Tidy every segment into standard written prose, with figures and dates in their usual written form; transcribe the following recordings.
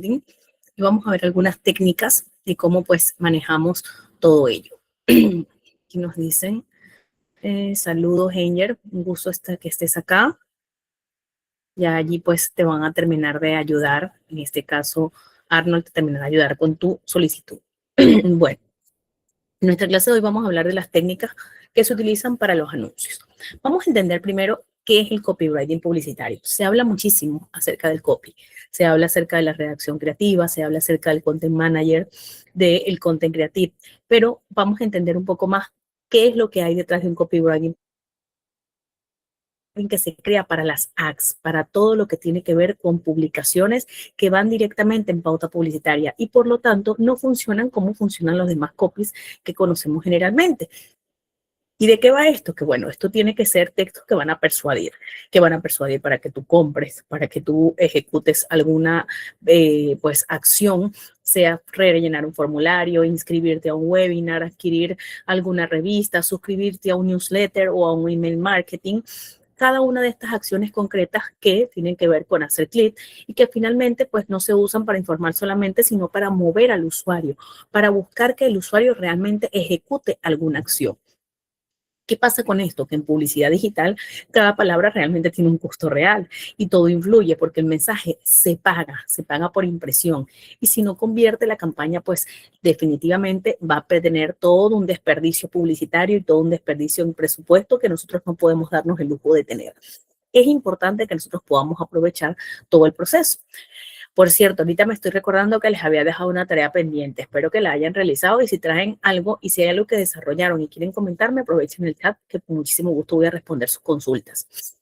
copywriting y vamos a ver algunas técnicas de cómo pues manejamos todo ello. Aquí nos dicen, saludos Henger, un gusto que estés acá. Ya allí pues te van a terminar de ayudar, en este caso Arnold te terminará de ayudar con tu solicitud. Bueno, en nuestra clase de hoy vamos a hablar de las técnicas que se utilizan para los anuncios. Vamos a entender primero qué es el copywriting publicitario. Se habla muchísimo acerca del copy, se habla acerca de la redacción creativa, se habla acerca del content manager, del content creative, pero vamos a entender un poco más qué es lo que hay detrás de un copywriting que se crea para las ads, para todo lo que tiene que ver con publicaciones que van directamente en pauta publicitaria y por lo tanto no funcionan como funcionan los demás copies que conocemos generalmente. ¿Y de qué va esto? Que bueno, esto tiene que ser textos que van a persuadir para que tú compres, para que tú ejecutes alguna pues acción, sea rellenar un formulario, inscribirte a un webinar, adquirir alguna revista, suscribirte a un newsletter o a un email marketing. Cada una de estas acciones concretas que tienen que ver con hacer clic y que finalmente pues no se usan para informar solamente, sino para mover al usuario, para buscar que el usuario realmente ejecute alguna acción. ¿Qué pasa con esto? Que en publicidad digital cada palabra realmente tiene un costo real y todo influye porque el mensaje se paga por impresión y si no convierte la campaña, pues definitivamente va a tener todo un desperdicio publicitario y todo un desperdicio en presupuesto que nosotros no podemos darnos el lujo de tener. Es importante que nosotros podamos aprovechar todo el proceso. Por cierto, ahorita me estoy recordando que les había dejado una tarea pendiente. Espero que la hayan realizado y si traen algo y si hay algo que desarrollaron y quieren comentarme, aprovechen el chat que con muchísimo gusto voy a responder sus consultas.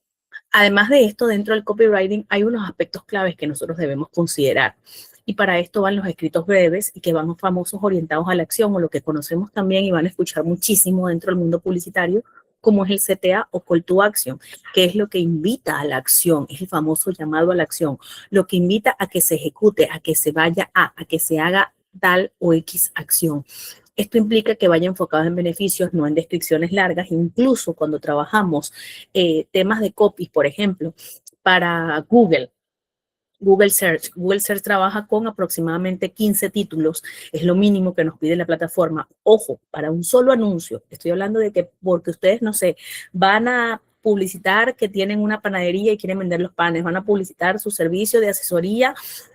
Además de esto, dentro del copywriting hay unos aspectos claves que nosotros debemos considerar. Y para esto van los escritos breves y que van famosos orientados a la acción o lo que conocemos también y van a escuchar muchísimo dentro del mundo publicitario, como es el CTA o Call to Action, que es lo que invita a la acción, es el famoso llamado a la acción, lo que invita a que se ejecute, a que se vaya a que se haga tal o X acción. Esto implica que vaya enfocado en beneficios, no en descripciones largas. Incluso cuando trabajamos temas de copies, por ejemplo, para Google Search. Google Search trabaja con aproximadamente 15 títulos, es lo mínimo que nos pide la plataforma. Ojo, para un solo anuncio, estoy hablando de que porque ustedes, no sé, van a publicitar que tienen una panadería y quieren vender los panes, van a publicitar su servicio de asesoría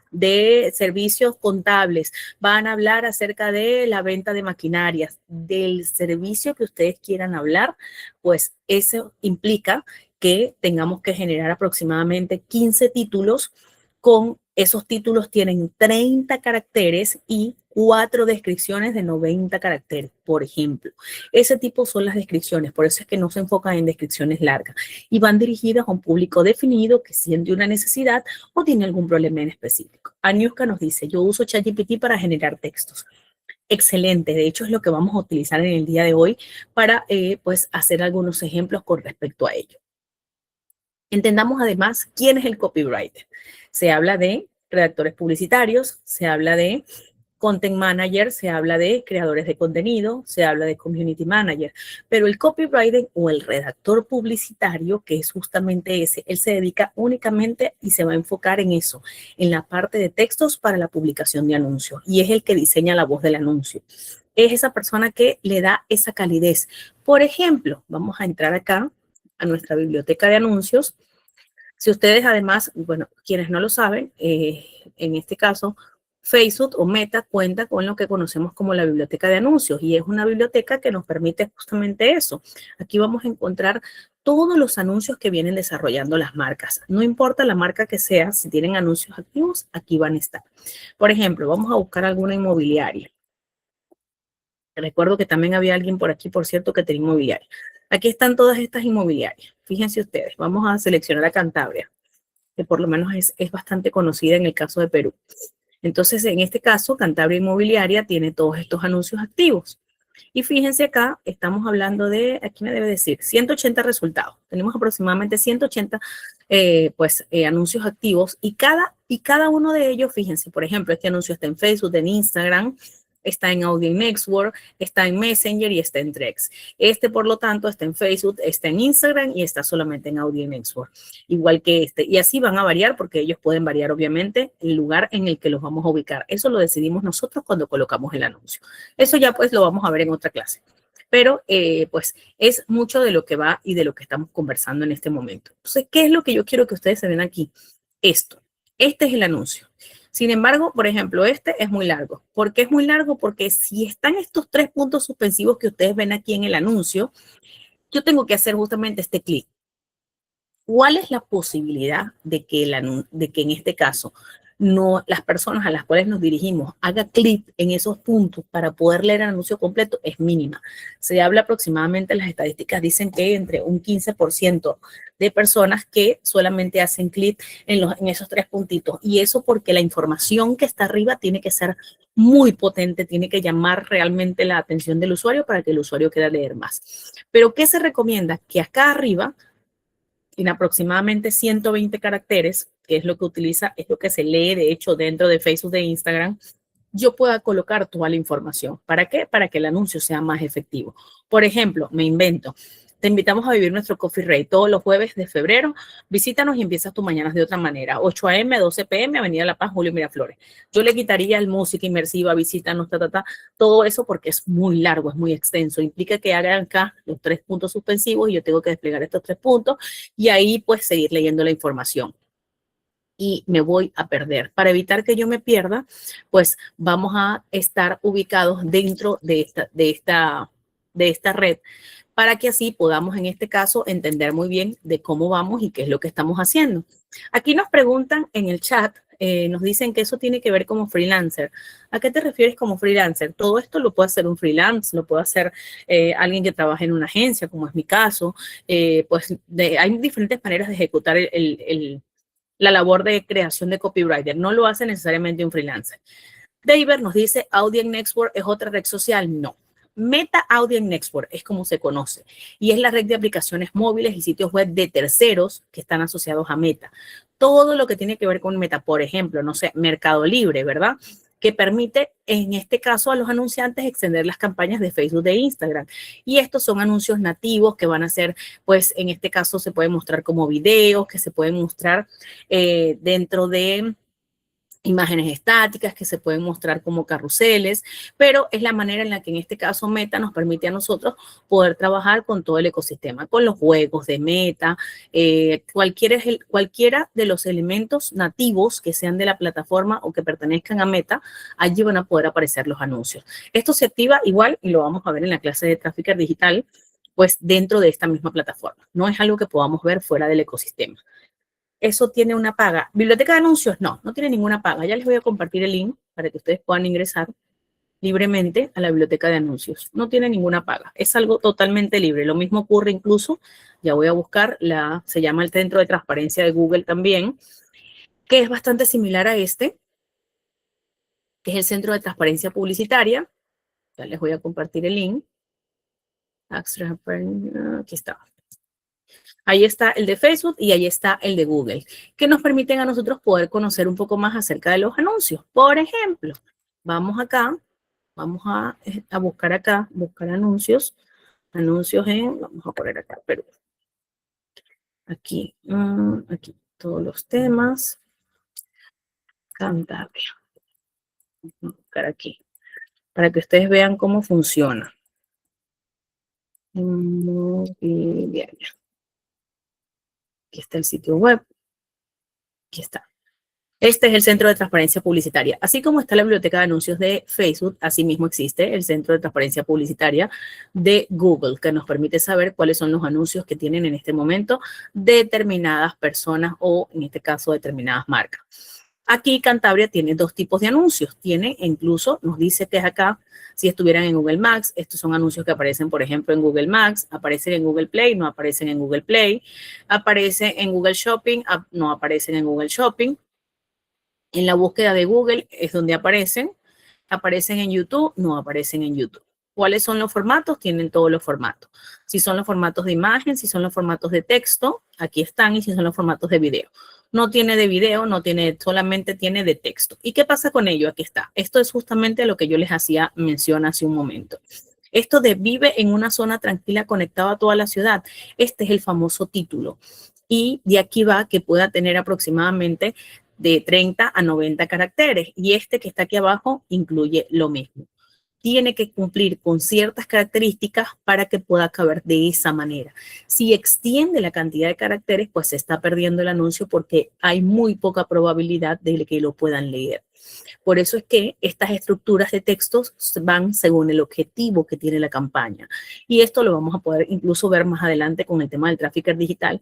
de servicios contables, van a hablar acerca de la venta de maquinarias, del servicio que ustedes quieran hablar, pues eso implica que tengamos que generar aproximadamente 15 títulos. Con esos títulos tienen 30 caracteres y 4 descripciones de 90 caracteres, por ejemplo. Ese tipo son las descripciones, por eso es que no se enfocan en descripciones largas y van dirigidas a un público definido que siente una necesidad o tiene algún problema en específico. Aniuska nos dice, yo uso ChatGPT para generar textos. Excelente, de hecho es lo que vamos a utilizar en el día de hoy para pues hacer algunos ejemplos con respecto a ello. Entendamos además quién es el copywriter. Se habla de redactores publicitarios, se habla de content manager, se habla de creadores de contenido, se habla de community manager, pero el copywriter o el redactor publicitario, que es justamente ese, él se dedica únicamente y se va a enfocar en eso, en la parte de textos para la publicación de anuncios y es el que diseña la voz del anuncio. Es esa persona que le da esa calidez. Por ejemplo, vamos a entrar acá a nuestra biblioteca de anuncios. Si ustedes además, bueno, quienes no lo saben, en este caso, Facebook o Meta cuenta con lo que conocemos como la biblioteca de anuncios y es una biblioteca que nos permite justamente eso. Aquí vamos a encontrar todos los anuncios que vienen desarrollando las marcas. No importa la marca que sea, si tienen anuncios activos, aquí van a estar. Por ejemplo, vamos a buscar alguna inmobiliaria. Recuerdo que también había alguien por aquí, por cierto, que tenía inmobiliaria. Aquí están todas estas inmobiliarias. Fíjense ustedes, vamos a seleccionar a Cantabria, que por lo menos es bastante conocida en el caso de Perú. Entonces, en este caso, Cantabria Inmobiliaria tiene todos estos anuncios activos. Y fíjense acá, estamos hablando de, aquí me debe decir, 180 resultados. Tenemos aproximadamente 180 anuncios activos y cada uno de ellos, fíjense, por ejemplo, este anuncio está en Facebook, en Instagram, está en Audience Network, está en Messenger y está en Threads. Este, por lo tanto, está en Facebook, está en Instagram y está solamente en Audience Network, igual que este. Y así van a variar porque ellos pueden variar, obviamente, el lugar en el que los vamos a ubicar. Eso lo decidimos nosotros cuando colocamos el anuncio. Eso ya pues lo vamos a ver en otra clase. Pero pues es mucho de lo que va y de lo que estamos conversando en este momento. Entonces, ¿qué es lo que yo quiero que ustedes se den aquí? Esto. Este es el anuncio. Sin embargo, por ejemplo, este es muy largo. ¿Por qué es muy largo? Porque si están estos 3 puntos suspensivos que ustedes ven aquí en el anuncio, yo tengo que hacer justamente este clic. ¿Cuál es la posibilidad de que en este caso no las personas a las cuales nos dirigimos haga clic en esos puntos para poder leer el anuncio completo? Es mínima. Se habla aproximadamente, las estadísticas dicen que entre un 15% de personas que solamente hacen clic en esos 3 puntitos. Y eso porque la información que está arriba tiene que ser muy potente, tiene que llamar realmente la atención del usuario para que el usuario quiera leer más. Pero ¿qué se recomienda? Que acá arriba, en aproximadamente 120 caracteres, que es lo que utiliza, es lo que se lee de hecho dentro de Facebook, de Instagram, yo pueda colocar toda la información. ¿Para qué? Para que el anuncio sea más efectivo. Por ejemplo, me invento, te invitamos a vivir nuestro Coffee Rate todos los jueves de febrero. Visítanos y empiezas tus mañanas de otra manera. 8 a.m., 12 p.m., Avenida La Paz, Julio Miraflores. Yo le quitaría el música inmersiva, visítanos, todo eso porque es muy largo, es muy extenso. Implica que hagan acá los 3 puntos suspensivos y yo tengo que desplegar estos 3 puntos y ahí pues seguir leyendo la información. Y me voy a perder. Para evitar que yo me pierda, pues vamos a estar ubicados dentro de esta red para que así podamos, en este caso, entender muy bien de cómo vamos y qué es lo que estamos haciendo. Aquí nos preguntan en el chat, nos dicen que eso tiene que ver como freelancer. ¿A qué te refieres como freelancer? Todo esto lo puede hacer un freelance, lo puede hacer alguien que trabaja en una agencia, como es mi caso. Pues hay diferentes maneras de ejecutar la labor de creación de copywriter. No lo hace necesariamente un freelancer. David nos dice, Audience Network es otra red social. No. Meta Audience Network es como se conoce y es la red de aplicaciones móviles y sitios web de terceros que están asociados a Meta. Todo lo que tiene que ver con Meta, por ejemplo, no sé, Mercado Libre, ¿verdad? Que permite, en este caso, a los anunciantes extender las campañas de Facebook, de Instagram. Y estos son anuncios nativos que van a ser, pues, en este caso se pueden mostrar como videos, que se pueden mostrar dentro de imágenes estáticas, que se pueden mostrar como carruseles, pero es la manera en la que en este caso Meta nos permite a nosotros poder trabajar con todo el ecosistema, con los juegos de Meta, cualquiera de los elementos nativos que sean de la plataforma o que pertenezcan a Meta, allí van a poder aparecer los anuncios. Esto se activa igual, y lo vamos a ver en la clase de Trafficker Digital, pues dentro de esta misma plataforma. No es algo que podamos ver fuera del ecosistema. Eso tiene una paga. ¿Biblioteca de anuncios? No, no tiene ninguna paga. Ya les voy a compartir el link para que ustedes puedan ingresar libremente a la biblioteca de anuncios. No tiene ninguna paga. Es algo totalmente libre. Lo mismo ocurre incluso, ya voy a buscar, se llama el Centro de Transparencia de Google también, que es bastante similar a este, que es el Centro de Transparencia Publicitaria. Ya les voy a compartir el link. Aquí está. Ahí está el de Facebook y ahí está el de Google, que nos permiten a nosotros poder conocer un poco más acerca de los anuncios. Por ejemplo, vamos acá, vamos a buscar acá, buscar anuncios vamos a poner acá, Perú. Aquí, aquí, todos los temas. Cantabria. Vamos a buscar aquí, para que ustedes vean cómo funciona. Inmobiliaria. Aquí está el sitio web. Aquí está. Este es el Centro de Transparencia Publicitaria. Así como está la biblioteca de anuncios de Facebook, asimismo existe el Centro de Transparencia Publicitaria de Google, que nos permite saber cuáles son los anuncios que tienen en este momento determinadas personas o, en este caso, determinadas marcas. Aquí Cantabria tiene 2 tipos de anuncios. Tiene, incluso, nos dice que es acá, si estuvieran en Google Maps, estos son anuncios que aparecen, por ejemplo, en Google Maps, aparecen en Google Play, no aparecen en Google Play, aparecen en Google Shopping, no aparecen en Google Shopping. En la búsqueda de Google es donde aparecen en YouTube, no aparecen en YouTube. ¿Cuáles son los formatos? Tienen todos los formatos. Si son los formatos de imagen, si son los formatos de texto, aquí están, y si son los formatos de video. No tiene de video, no tiene, solamente tiene de texto. ¿Y qué pasa con ello? Aquí está. Esto es justamente lo que yo les hacía mención hace un momento. Esto de vive en una zona tranquila conectado a toda la ciudad. Este es el famoso título. Y de aquí va que pueda tener aproximadamente de 30 a 90 caracteres. Y este que está aquí abajo incluye lo mismo. Tiene que cumplir con ciertas características para que pueda caber de esa manera. Si extiende la cantidad de caracteres, pues se está perdiendo el anuncio porque hay muy poca probabilidad de que lo puedan leer. Por eso es que estas estructuras de textos van según el objetivo que tiene la campaña. Y esto lo vamos a poder incluso ver más adelante con el tema del tráfico digital,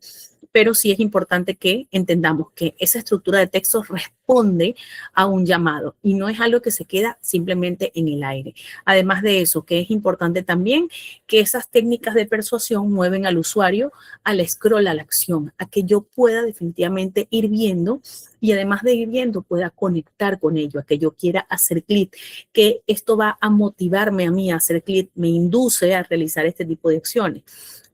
pero sí es importante que entendamos que esa estructura de textos responde a un llamado y no es algo que se queda simplemente en el aire. Además de eso, que es importante también que esas técnicas de persuasión mueven al usuario al scroll, a la acción, a que yo pueda definitivamente ir viendo y además de ir viendo pueda conectar con ello, a que yo quiera hacer clic, que esto va a motivarme a mí a hacer clic, me induce a realizar este tipo de acciones.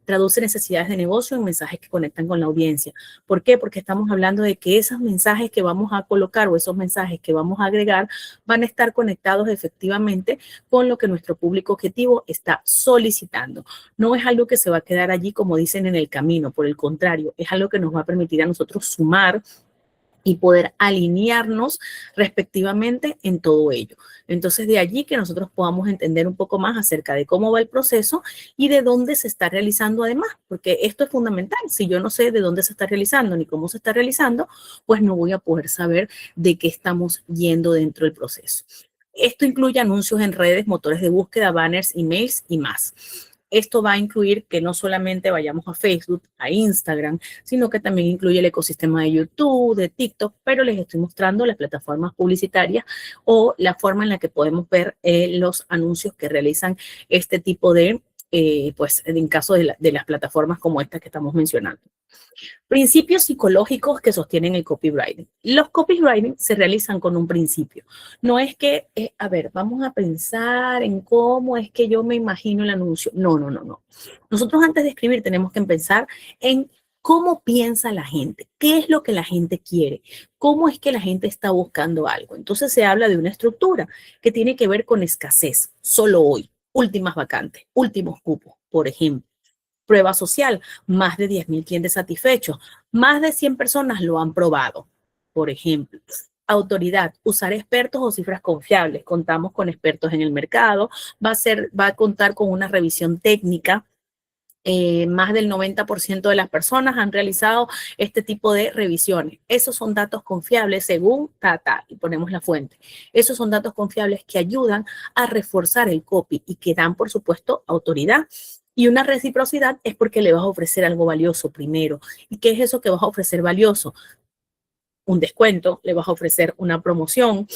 Traduce necesidades de negocio en mensajes que conectan con la audiencia. ¿Por qué? Porque estamos hablando de que esos mensajes que vamos a colocar o esos mensajes que vamos a agregar van a estar conectados efectivamente con lo que nuestro público objetivo está solicitando. No es algo que se va a quedar allí, como dicen, en el camino. Por el contrario, es algo que nos va a permitir a nosotros sumar y poder alinearnos respectivamente en todo ello. Entonces, de allí que nosotros podamos entender un poco más acerca de cómo va el proceso y de dónde se está realizando además, porque esto es fundamental. Si yo no sé de dónde se está realizando ni cómo se está realizando, pues no voy a poder saber de qué estamos yendo dentro del proceso. Esto incluye anuncios en redes, motores de búsqueda, banners, emails y más. Esto va a incluir que no solamente vayamos a Facebook, a Instagram, sino que también incluye el ecosistema de YouTube, de TikTok, pero les estoy mostrando las plataformas publicitarias o la forma en la que podemos ver los anuncios que realizan este tipo de, pues en caso de las plataformas como estas que estamos mencionando. Principios psicológicos que sostienen el copywriting. Los copywriting se realizan con un principio. No es que, a ver, vamos a pensar en cómo es que yo me imagino el anuncio. No, no, no, no. Nosotros antes de escribir tenemos que pensar en cómo piensa la gente, qué es lo que la gente quiere, cómo es que la gente está buscando algo. Entonces se habla de una estructura que tiene que ver con escasez, solo hoy, últimas vacantes, últimos cupos, por ejemplo. Prueba social, más de 10.000 clientes satisfechos, más de 100 personas lo han probado, por ejemplo. Autoridad, usar expertos o cifras confiables. Contamos con expertos en el mercado, va a contar con una revisión técnica. Más del 90% de las personas han realizado este tipo de revisiones. Esos son datos confiables según Tata, y ponemos la fuente. Esos son datos confiables que ayudan a reforzar el copy y que dan, por supuesto, autoridad. Y una reciprocidad es porque le vas a ofrecer algo valioso primero. ¿Y qué es eso que vas a ofrecer valioso? Un descuento, le vas a ofrecer una promoción,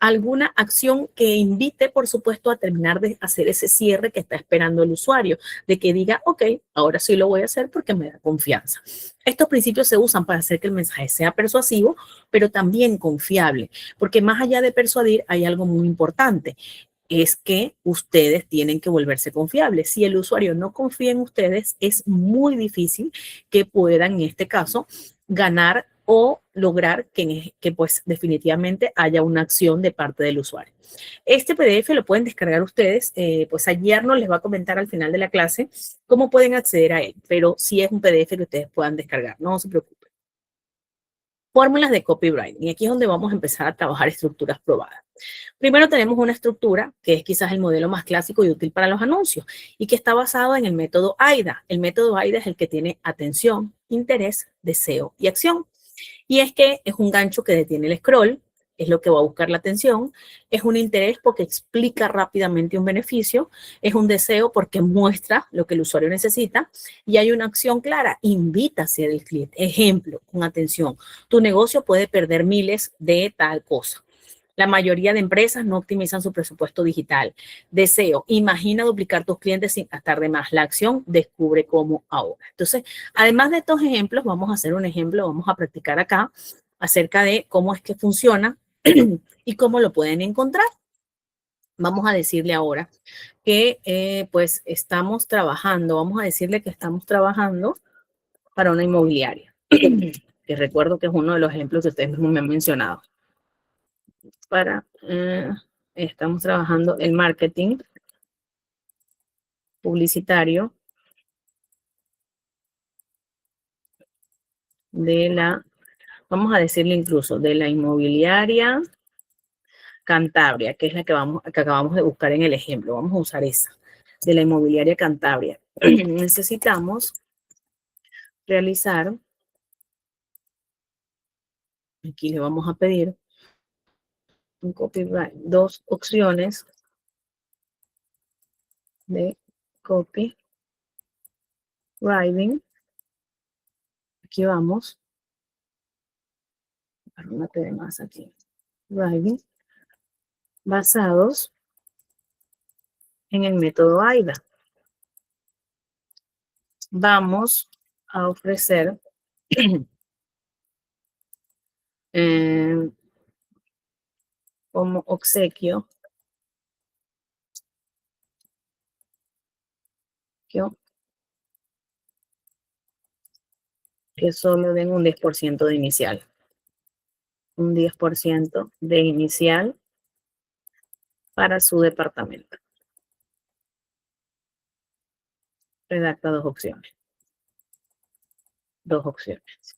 alguna acción que invite, por supuesto, a terminar de hacer ese cierre que está esperando el usuario, de que diga, ok, ahora sí lo voy a hacer porque me da confianza. Estos principios se usan para hacer que el mensaje sea persuasivo, pero también confiable, porque más allá de persuadir hay algo muy importante. Es que ustedes tienen que volverse confiables. Si el usuario no confía en ustedes, es muy difícil que puedan, en este caso, ganar o lograr que pues definitivamente haya una acción de parte del usuario. Este PDF lo pueden descargar ustedes, pues ayer nos les va a comentar al final de la clase cómo pueden acceder a él, pero sí es un PDF que ustedes puedan descargar, no se preocupen. Fórmulas de copywriting, y aquí es donde vamos a empezar a trabajar estructuras probadas. Primero tenemos una estructura que es quizás el modelo más clásico y útil para los anuncios y que está basado en el método AIDA. El método AIDA es el que tiene atención, interés, deseo y acción. Y es que es un gancho que detiene el scroll, es lo que va a buscar la atención, es un interés porque explica rápidamente un beneficio, es un deseo porque muestra lo que el usuario necesita y hay una acción clara, invita a hacer el cliente. Ejemplo, con atención, tu negocio puede perder miles de tal cosa. La mayoría de empresas no optimizan su presupuesto digital. Deseo, imagina duplicar tus clientes sin gastar de más. La acción, descubre cómo ahora. Entonces, además de estos ejemplos, vamos a hacer un ejemplo, vamos a practicar acá acerca de cómo es que funciona y cómo lo pueden encontrar. Vamos a decirle ahora que pues vamos a decirle que estamos trabajando para una inmobiliaria. que recuerdo que es uno de los ejemplos que ustedes mismos me han mencionado. Estamos trabajando el marketing publicitario de la, vamos a decirle incluso, de la inmobiliaria Cantabria, que es la que acabamos de buscar en el ejemplo. Vamos a usar esa, de la inmobiliaria Cantabria. Necesitamos realizar, aquí le vamos a pedir un copyright, 2 opciones de copywriting. Aquí vamos, una P de más aquí, writing, basados en el método AIDA. Vamos a ofrecer como obsequio que solo den un 10% de inicial. Un 10% de inicial para su departamento. Redacta 2 opciones. 2 opciones.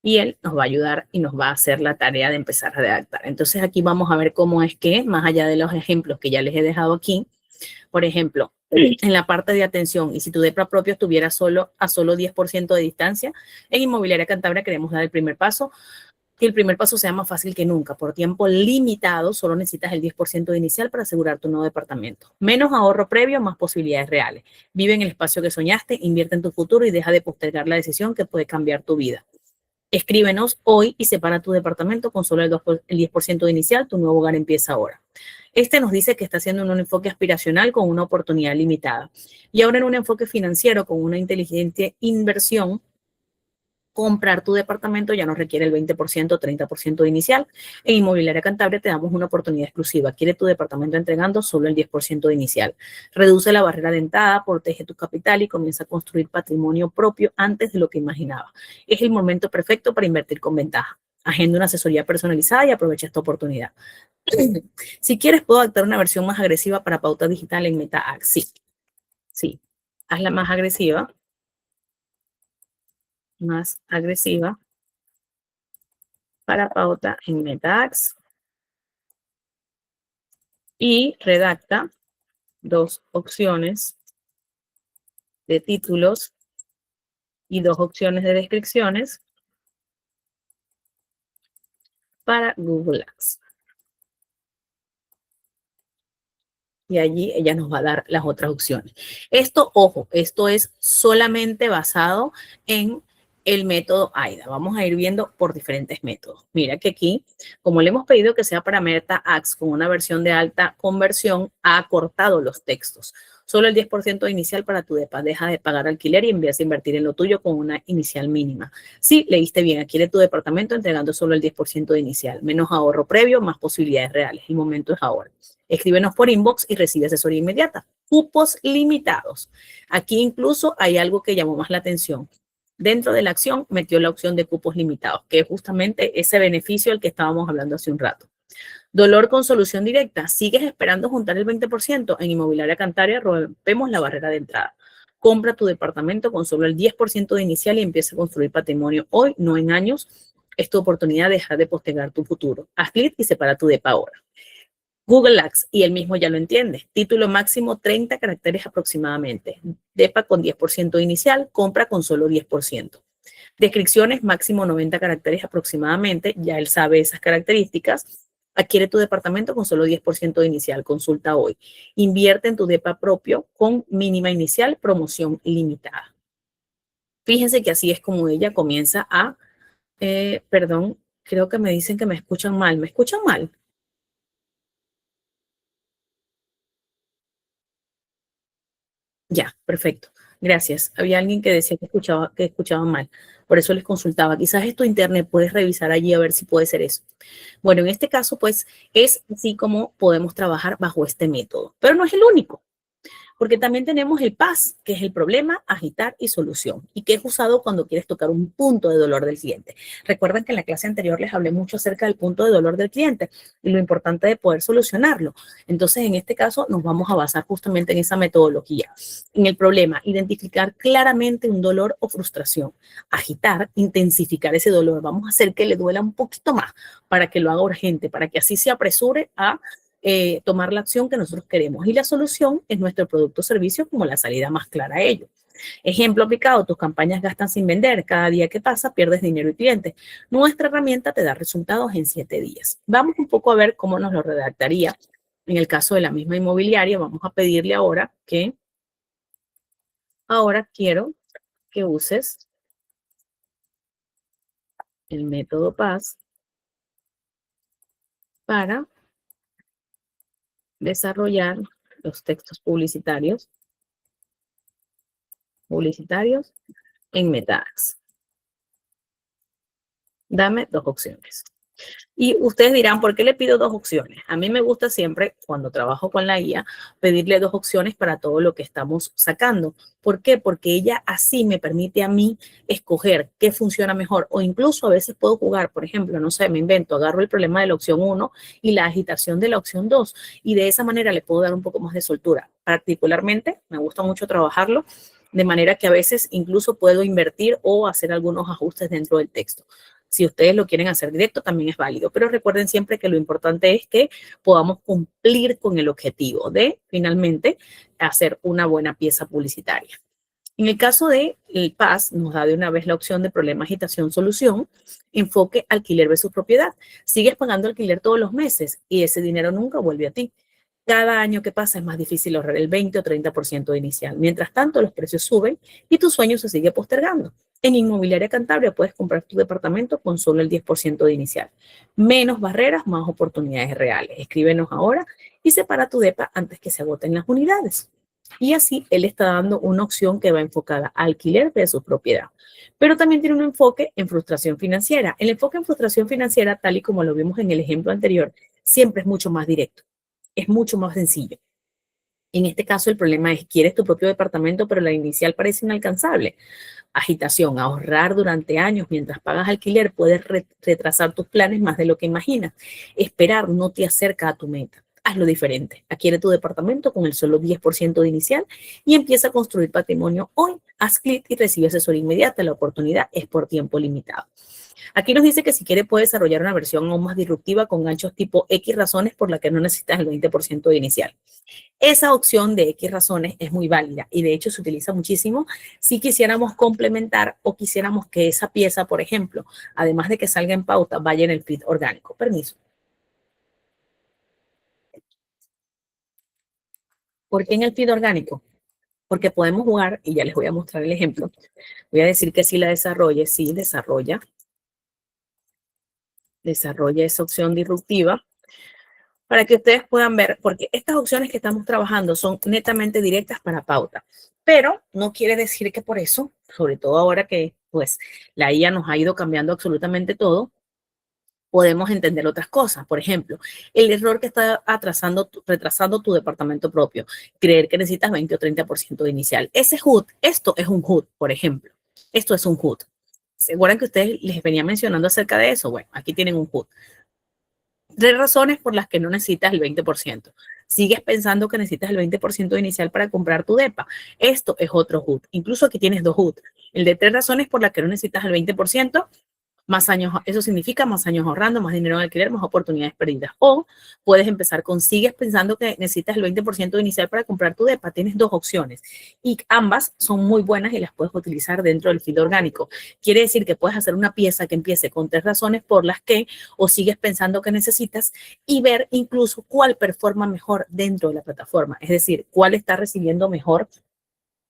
Y él nos va a ayudar y nos va a hacer la tarea de empezar a redactar. Entonces aquí vamos a ver cómo es que, más allá de los ejemplos que ya les he dejado aquí, por ejemplo, en la parte de atención, y si tu DEPA propio estuviera a solo 10% de distancia, en Inmobiliaria Cantabria queremos dar el primer paso, que el primer paso sea más fácil que nunca. Por tiempo limitado, solo necesitas el 10% inicial para asegurar tu nuevo departamento. Menos ahorro previo, más posibilidades reales. Vive en el espacio que soñaste, invierte en tu futuro y deja de postergar la decisión que puede cambiar tu vida. Escríbenos hoy y separa tu departamento con solo el 10% inicial. Tu nuevo hogar empieza ahora. Este nos dice que está haciendo un enfoque aspiracional con una oportunidad limitada. Y ahora en un enfoque financiero con una inteligente inversión, comprar tu departamento ya no requiere el 20%, 30% inicial. En Inmobiliaria Cantabria te damos una oportunidad exclusiva. Quiere tu departamento entregando solo el 10% inicial. Reduce la barrera de entrada, protege tu capital y comienza a construir patrimonio propio antes de lo que imaginaba. Es el momento perfecto para invertir con ventaja. Agenda una asesoría personalizada y aprovecha esta oportunidad. Si quieres, puedo adaptar una versión más agresiva para pauta digital en MetaAx. Sí. Hazla más agresiva. Para pauta en MetaAx y redacta 2 opciones de títulos y 2 opciones de descripciones para Google Ads. Y allí ella nos va a dar las otras opciones. Esto, ojo, esto es solamente basado en el método AIDA. Vamos a ir viendo por diferentes métodos. Mira que aquí, como le hemos pedido que sea para MetaAx con una versión de alta conversión, ha acortado los textos. Solo el 10% inicial para tu DEPA. Deja de pagar alquiler y empieza a invertir en lo tuyo con una inicial mínima. Sí, leíste bien. Adquiere tu departamento entregando solo el 10% de inicial. Menos ahorro previo, más posibilidades reales. El momento es ahora. Escríbenos por inbox y recibe asesoría inmediata. Cupos limitados. Aquí incluso hay algo que llamó más la atención. Dentro de la acción metió la opción de cupos limitados, que es justamente ese beneficio al que estábamos hablando hace un rato. Dolor con solución directa. ¿Sigues esperando juntar el 20%? En Inmobiliaria Cantabria rompemos la barrera de entrada. Compra tu departamento con solo el 10% de inicial y empieza a construir patrimonio hoy, no en años. Es tu oportunidad de dejar de postergar tu futuro. Haz clic y separa tu DEPA ahora. Google Ads, y él mismo ya lo entiende. Título máximo 30 caracteres aproximadamente. DEPA con 10% inicial, compra con solo 10%. Descripciones máximo 90 caracteres aproximadamente, ya él sabe esas características. Adquiere tu departamento con solo 10% inicial, consulta hoy. Invierte en tu DEPA propio con mínima inicial, promoción limitada. Fíjense que así es como ella comienza a, perdón, creo que me dicen que me escuchan mal. ¿Me escuchan mal? Ya, perfecto. Gracias. Había alguien que decía que escuchaba mal. Por eso les consultaba. Quizás es tu internet, puedes revisar allí a ver si puede ser eso. Bueno, en este caso, pues, es así como podemos trabajar bajo este método. Pero no es el único. Porque también tenemos el PAS, que es el problema, agitar y solución, y que es usado cuando quieres tocar un punto de dolor del cliente. Recuerden que en la clase anterior les hablé mucho acerca del punto de dolor del cliente y lo importante de poder solucionarlo. Entonces, en este caso, nos vamos a basar justamente en esa metodología. En el problema, identificar claramente un dolor o frustración. Agitar, intensificar ese dolor. Vamos a hacer que le duela un poquito más para que lo haga urgente, para que así se apresure a tomar la acción que nosotros queremos. Y la solución es nuestro producto o servicio como la salida más clara a ello. Ejemplo aplicado, tus campañas gastan sin vender. Cada día que pasa pierdes dinero y clientes. Nuestra herramienta te da resultados en 7 días. Vamos un poco a ver cómo nos lo redactaría. En el caso de la misma inmobiliaria, vamos a pedirle ahora que quiero que uses el método PAS para desarrollar los textos publicitarios en MetaAds. Dame 2 opciones. Y ustedes dirán, ¿por qué le pido 2 opciones? A mí me gusta siempre, cuando trabajo con la IA, pedirle 2 opciones para todo lo que estamos sacando. ¿Por qué? Porque ella así me permite a mí escoger qué funciona mejor. O incluso a veces puedo jugar, por ejemplo, no sé, me invento, agarro el problema de la opción 1 y la agitación de la opción 2. Y de esa manera le puedo dar un poco más de soltura. Particularmente, me gusta mucho trabajarlo de manera que a veces incluso puedo invertir o hacer algunos ajustes dentro del texto. Si ustedes lo quieren hacer directo, también es válido. Pero recuerden siempre que lo importante es que podamos cumplir con el objetivo de, finalmente, hacer una buena pieza publicitaria. En el caso de el PAS, nos da de una vez la opción de problema, agitación, solución, enfoque, alquiler versus propiedad. Sigues pagando alquiler todos los meses y ese dinero nunca vuelve a ti. Cada año que pasa es más difícil ahorrar el 20 o 30% inicial. Mientras tanto, los precios suben y tu sueño se sigue postergando. En Inmobiliaria Cantabria puedes comprar tu departamento con solo el 10% de inicial. Menos barreras, más oportunidades reales. Escríbenos ahora y separa tu DEPA antes que se agoten las unidades. Y así él está dando una opción que va enfocada a alquiler de su propiedad. Pero también tiene un enfoque en frustración financiera. El enfoque en frustración financiera, tal y como lo vimos en el ejemplo anterior, siempre es mucho más directo. Es mucho más sencillo. En este caso, el problema es, quieres tu propio departamento, pero la inicial parece inalcanzable. Agitación, ahorrar durante años mientras pagas alquiler, puedes retrasar tus planes más de lo que imaginas. Esperar no te acerca a tu meta. Hazlo diferente. Adquiere tu departamento con el solo 10% de inicial y empieza a construir patrimonio hoy. Haz clic y recibe asesoría inmediata. La oportunidad es por tiempo limitado. Aquí nos dice que si quiere puede desarrollar una versión aún más disruptiva con ganchos tipo X razones por las que no necesitas el 20% de inicial. Esa opción de X razones es muy válida y de hecho se utiliza muchísimo si quisiéramos complementar o quisiéramos que esa pieza, por ejemplo, además de que salga en pauta, vaya en el feed orgánico. Permiso. ¿Por qué en el feed orgánico? Porque podemos jugar, y ya les voy a mostrar el ejemplo. Voy a decir que si la desarrolle, sí, desarrolla esa opción disruptiva para que ustedes puedan ver, porque estas opciones que estamos trabajando son netamente directas para pauta, pero no quiere decir que por eso, sobre todo ahora que pues la IA nos ha ido cambiando absolutamente todo, podemos entender otras cosas. Por ejemplo, el error que está retrasando tu departamento propio, creer que necesitas 20 o 30% de inicial. Ese HUD, esto es un HUD, por ejemplo. Esto es un HUD. ¿Se acuerdan que ustedes les venía mencionando acerca de eso? Bueno, aquí tienen un HUD. 3 razones por las que no necesitas el 20%. Sigues pensando que necesitas el 20% inicial para comprar tu DEPA. Esto es otro HUD. Incluso aquí tienes 2 HUD. El de 3 razones por las que no necesitas el 20%, más años, eso significa más años ahorrando, más dinero en alquiler, más oportunidades perdidas. O puedes empezar con, sigues pensando que necesitas el 20% inicial para comprar tu DEPA. Tienes 2 opciones y ambas son muy buenas y las puedes utilizar dentro del feed orgánico. Quiere decir que puedes hacer una pieza que empiece con 3 razones por las que o sigues pensando que necesitas y ver incluso cuál performa mejor dentro de la plataforma. Es decir, cuál está recibiendo mejor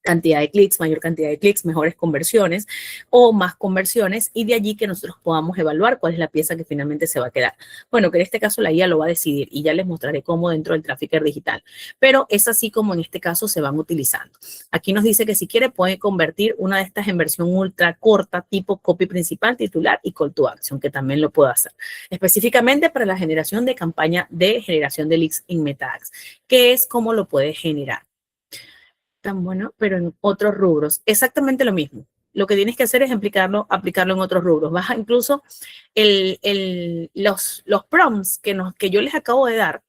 cantidad de clics, mayor cantidad de clics, mejores conversiones o más conversiones y de allí que nosotros podamos evaluar cuál es la pieza que finalmente se va a quedar. Bueno, que en este caso la IA lo va a decidir y ya les mostraré cómo dentro del Trafficker digital, pero es así como en este caso se van utilizando. Aquí nos dice que si quiere puede convertir una de estas en versión ultra corta tipo copy principal, titular y call to action, que también lo puedo hacer. Específicamente para la generación de campaña de generación de leads en MetaAds, que es cómo lo puede generar. tan bueno, pero en otros rubros. Exactamente lo mismo. Lo que tienes que hacer es aplicarlo en otros rubros. Baja incluso los prompts que yo les acabo de dar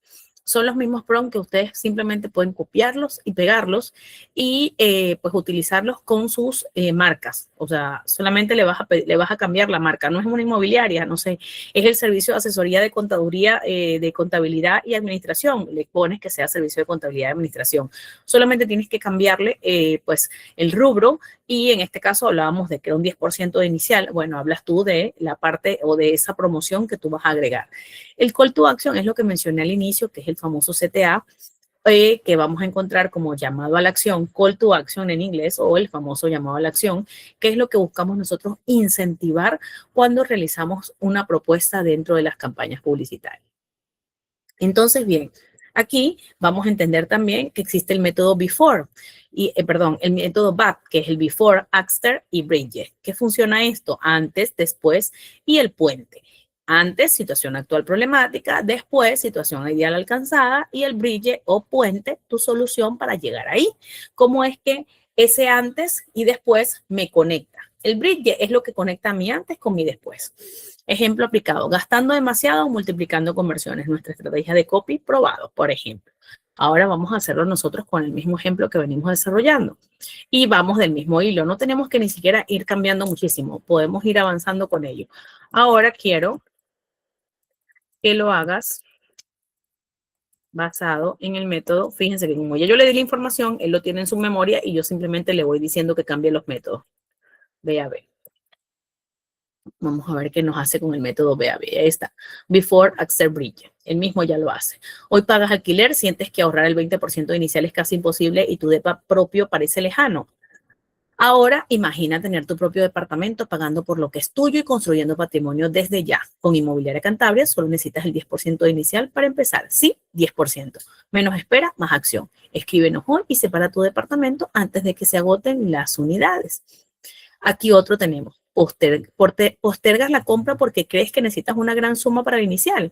son los mismos prompts que ustedes simplemente pueden copiarlos y pegarlos y pues utilizarlos con sus marcas. O sea, solamente le vas a cambiar la marca. No es una inmobiliaria, no sé, es el servicio de asesoría de contaduría, de contabilidad y administración. Le pones que sea servicio de contabilidad y administración. Solamente tienes que cambiarle pues el rubro y en este caso hablábamos de que era un 10% de inicial. Bueno, hablas tú de la parte o de esa promoción que tú vas a agregar. El call to action es lo que mencioné al inicio, que es el famoso CTA, que vamos a encontrar como llamado a la acción, call to action en inglés, o el famoso llamado a la acción, que es lo que buscamos nosotros incentivar cuando realizamos una propuesta dentro de las campañas publicitarias. Entonces, bien, aquí vamos a entender también que existe el método before, el método BAP, que es el before, after y bridge. ¿Qué funciona esto? Antes, después y el puente. Antes, situación actual problemática, después, situación ideal alcanzada y el bridge o puente, tu solución para llegar ahí. ¿Cómo es que ese antes y después me conecta? El bridge es lo que conecta a mi antes con mi después. Ejemplo aplicado, gastando demasiado o multiplicando conversiones. Nuestra estrategia de copy probado, por ejemplo. Ahora vamos a hacerlo nosotros con el mismo ejemplo que venimos desarrollando. Y vamos del mismo hilo. No tenemos que ni siquiera ir cambiando muchísimo. Podemos ir avanzando con ello. Ahora quiero que lo hagas basado en el método. Fíjense que como ya yo le di la información, él lo tiene en su memoria y yo simplemente le voy diciendo que cambie los métodos. Ve a ver. Vamos a ver qué nos hace con el método BAB. Ahí está. Before Accept Bridge. El mismo ya lo hace. Hoy pagas alquiler, sientes que ahorrar el 20% inicial es casi imposible y tu depa propio parece lejano. Ahora imagina tener tu propio departamento pagando por lo que es tuyo y construyendo patrimonio desde ya. Con Inmobiliaria Cantabria solo necesitas el 10% inicial para empezar. Sí, 10%. Menos espera, más acción. Escríbenos hoy y separa tu departamento antes de que se agoten las unidades. Aquí otro tenemos. Postergas la compra porque crees que necesitas una gran suma para el inicial.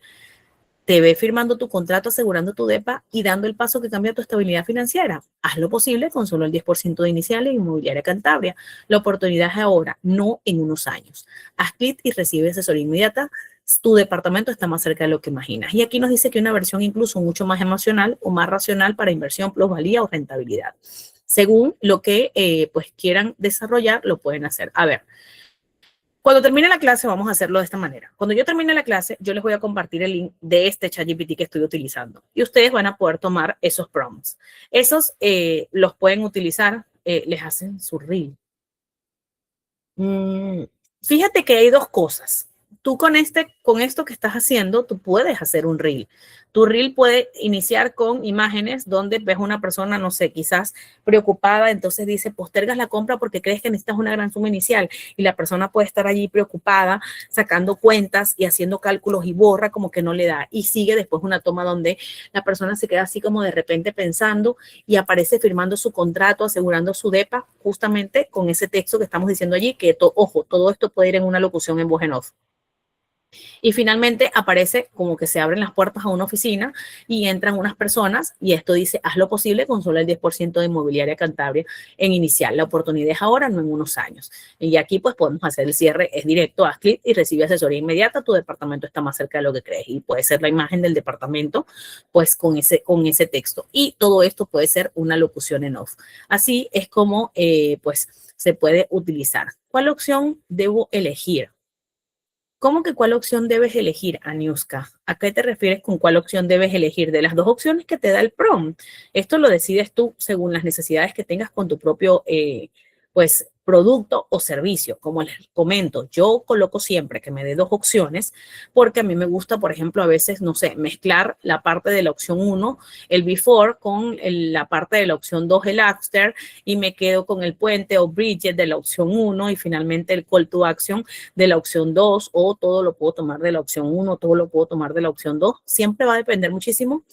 Te ves firmando tu contrato, asegurando tu DEPA y dando el paso que cambia tu estabilidad financiera. Haz lo posible con solo el 10% de inicial en Inmobiliaria Cantabria. La oportunidad es ahora, no en unos años. Haz clic y recibe asesoría inmediata. Tu departamento está más cerca de lo que imaginas. Y aquí nos dice que una versión incluso mucho más emocional o más racional para inversión, plusvalía o rentabilidad. Según lo que pues quieran desarrollar, lo pueden hacer. A ver, cuando termine la clase vamos a hacerlo de esta manera. Cuando yo termine la clase, yo les voy a compartir el link de este ChatGPT que estoy utilizando y ustedes van a poder tomar esos prompts. Esos los pueden utilizar, les hacen su reel. Fíjate que hay dos cosas. Tú con esto que estás haciendo, tú puedes hacer un reel. Tu reel puede iniciar con imágenes donde ves una persona, no sé, quizás preocupada, entonces dice, postergas la compra porque crees que necesitas una gran suma inicial y la persona puede estar allí preocupada, sacando cuentas y haciendo cálculos y borra como que no le da. Y sigue después una toma donde la persona se queda así como de repente pensando y aparece firmando su contrato, asegurando su DEPA, justamente con ese texto que estamos diciendo allí, que ojo, todo esto puede ir en una locución en voz en off. Y finalmente aparece como que se abren las puertas a una oficina y entran unas personas y esto dice, haz lo posible con solo el 10% de Inmobiliaria Cantabria en inicial. La oportunidad es ahora, no en unos años. Y aquí pues podemos hacer el cierre, es directo, haz clic y recibe asesoría inmediata, tu departamento está más cerca de lo que crees y puede ser la imagen del departamento pues con ese texto. Y todo esto puede ser una locución en off. Así es como pues se puede utilizar. ¿Cuál opción debo elegir? ¿Cómo que cuál opción debes elegir, Aniuska? ¿A qué te refieres con cuál opción debes elegir? De las dos opciones que te da el prompt. Esto lo decides tú según las necesidades que tengas con tu propio pues, producto o servicio. Como les comento, yo coloco siempre que me dé dos opciones porque a mí me gusta, por ejemplo, a veces, no sé, mezclar la parte de la opción 1, el before, con la parte de la opción 2, el after, y me quedo con el puente o bridge de la opción 1 y finalmente el call to action de la opción 2 o todo lo puedo tomar de la opción 1, todo lo puedo tomar de la opción 2. Siempre va a depender muchísimo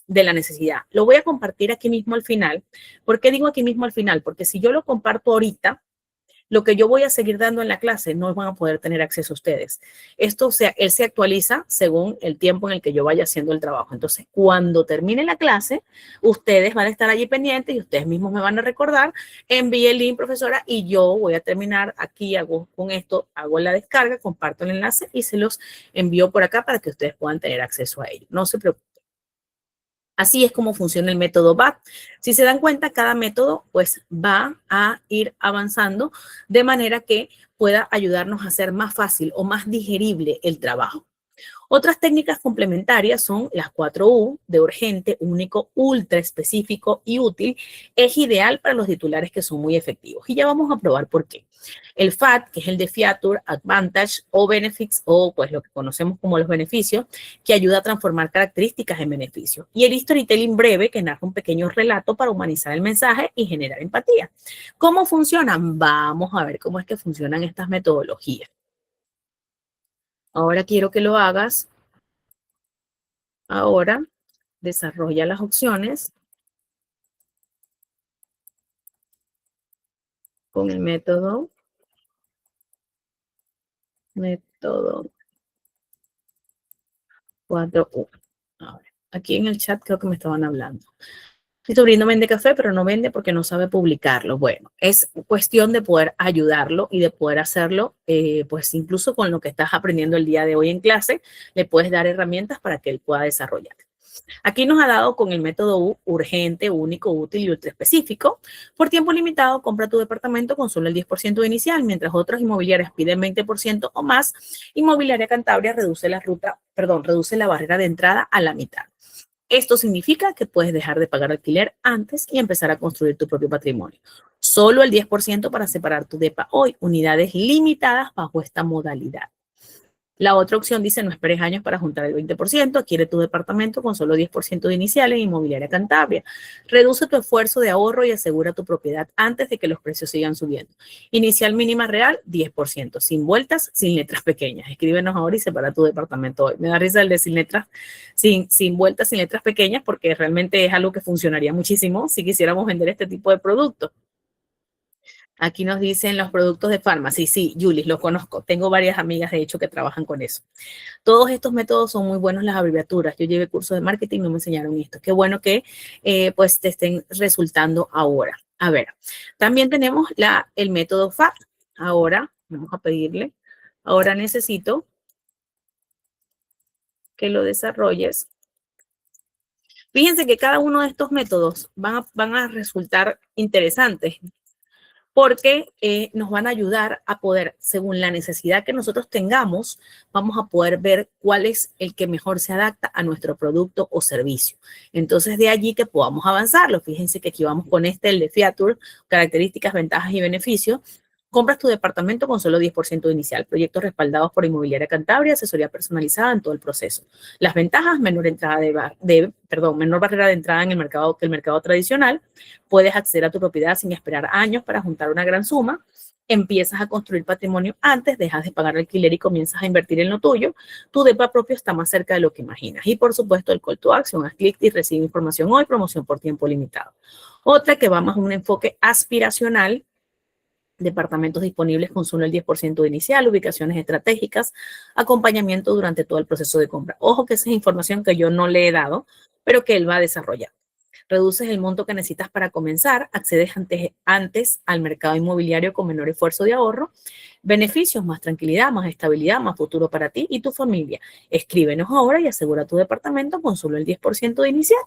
de la necesidad. Lo voy a compartir aquí mismo al final. ¿Por qué digo aquí mismo al final? Porque si yo lo comparto ahorita, lo que yo voy a seguir dando en la clase no van a poder tener acceso a ustedes. Esto él se actualiza según el tiempo en el que yo vaya haciendo el trabajo. Entonces, cuando termine la clase, ustedes van a estar allí pendientes y ustedes mismos me van a recordar, envíe el link, profesora, y yo voy a terminar aquí, hago con esto, hago la descarga, comparto el enlace y se los envío por acá para que ustedes puedan tener acceso a ello. No se preocupen. Así es como funciona el método BAT. Si se dan cuenta, cada método pues va a ir avanzando de manera que pueda ayudarnos a hacer más fácil o más digerible el trabajo. Otras técnicas complementarias son las 4U, de urgente, único, ultra específico y útil. Es ideal para los titulares que son muy efectivos. Y ya vamos a probar por qué. El FAT, que es el de Feature, Advantage o Benefits, o pues lo que conocemos como los beneficios, que ayuda a transformar características en beneficios. Y el storytelling breve, que narra un pequeño relato para humanizar el mensaje y generar empatía. ¿Cómo funcionan? Vamos a ver cómo es que funcionan estas metodologías. Ahora quiero que lo hagas. Ahora desarrolla las opciones con el método 4U. Ahora, aquí en el chat creo que me estaban hablando. Mi sobrino vende café, pero no vende porque no sabe publicarlo. Bueno, es cuestión de poder ayudarlo y de poder hacerlo, pues incluso con lo que estás aprendiendo el día de hoy en clase, le puedes dar herramientas para que él pueda desarrollar. Aquí nos ha dado con el método U, urgente, único, útil y ultra específico. Por tiempo limitado, compra tu departamento con solo el 10% inicial, mientras otras inmobiliarias piden 20% o más. Inmobiliaria Cantabria reduce reduce la barrera de entrada a la mitad. Esto significa que puedes dejar de pagar alquiler antes y empezar a construir tu propio patrimonio. Solo el 10% para separar tu DEPA hoy, unidades limitadas bajo esta modalidad. La otra opción dice, no esperes años para juntar el 20%, adquiere tu departamento con solo 10% de inicial en Inmobiliaria Cantabria. Reduce tu esfuerzo de ahorro y asegura tu propiedad antes de que los precios sigan subiendo. Inicial mínima real, 10%, sin vueltas, sin letras pequeñas. Escríbenos ahora y separa tu departamento hoy. Me da risa el de sin letras, sin vueltas, sin letras pequeñas, porque realmente es algo que funcionaría muchísimo si quisiéramos vender este tipo de productos. Aquí nos dicen los productos de farmacia. Sí, Julie, los conozco. Tengo varias amigas, de hecho, que trabajan con eso. Todos estos métodos son muy buenos, las abreviaturas. Yo llevé cursos de marketing, no me enseñaron esto. Qué bueno que pues te estén resultando ahora. A ver, también tenemos el método FAT. Ahora, vamos a pedirle. Ahora necesito que lo desarrolles. Fíjense que cada uno de estos métodos van a resultar interesantes, porque nos van a ayudar a poder, según la necesidad que nosotros tengamos, vamos a poder ver cuál es el que mejor se adapta a nuestro producto o servicio. Entonces, de allí que podamos avanzarlo. Fíjense que aquí vamos con el de Feature, características, ventajas y beneficios. Compras tu departamento con solo 10% inicial. Proyectos respaldados por Inmobiliaria Cantabria, asesoría personalizada en todo el proceso. Las ventajas, menor barrera de entrada en el mercado que el mercado tradicional. Puedes acceder a tu propiedad sin esperar años para juntar una gran suma. Empiezas a construir patrimonio antes, dejas de pagar alquiler y comienzas a invertir en lo tuyo. Tu DEPA propio está más cerca de lo que imaginas. Y por supuesto, el call to action, haz clic y recibe información hoy, promoción por tiempo limitado. Otra que va más a un enfoque aspiracional, departamentos disponibles con solo el 10% inicial, ubicaciones estratégicas, acompañamiento durante todo el proceso de compra. Ojo que esa es información que yo no le he dado, pero que él va a desarrollar. Reduces el monto que necesitas para comenzar, accedes antes al mercado inmobiliario con menor esfuerzo de ahorro, beneficios, más tranquilidad, más estabilidad, más futuro para ti y tu familia. Escríbenos ahora y asegura tu departamento con solo el 10% de inicial.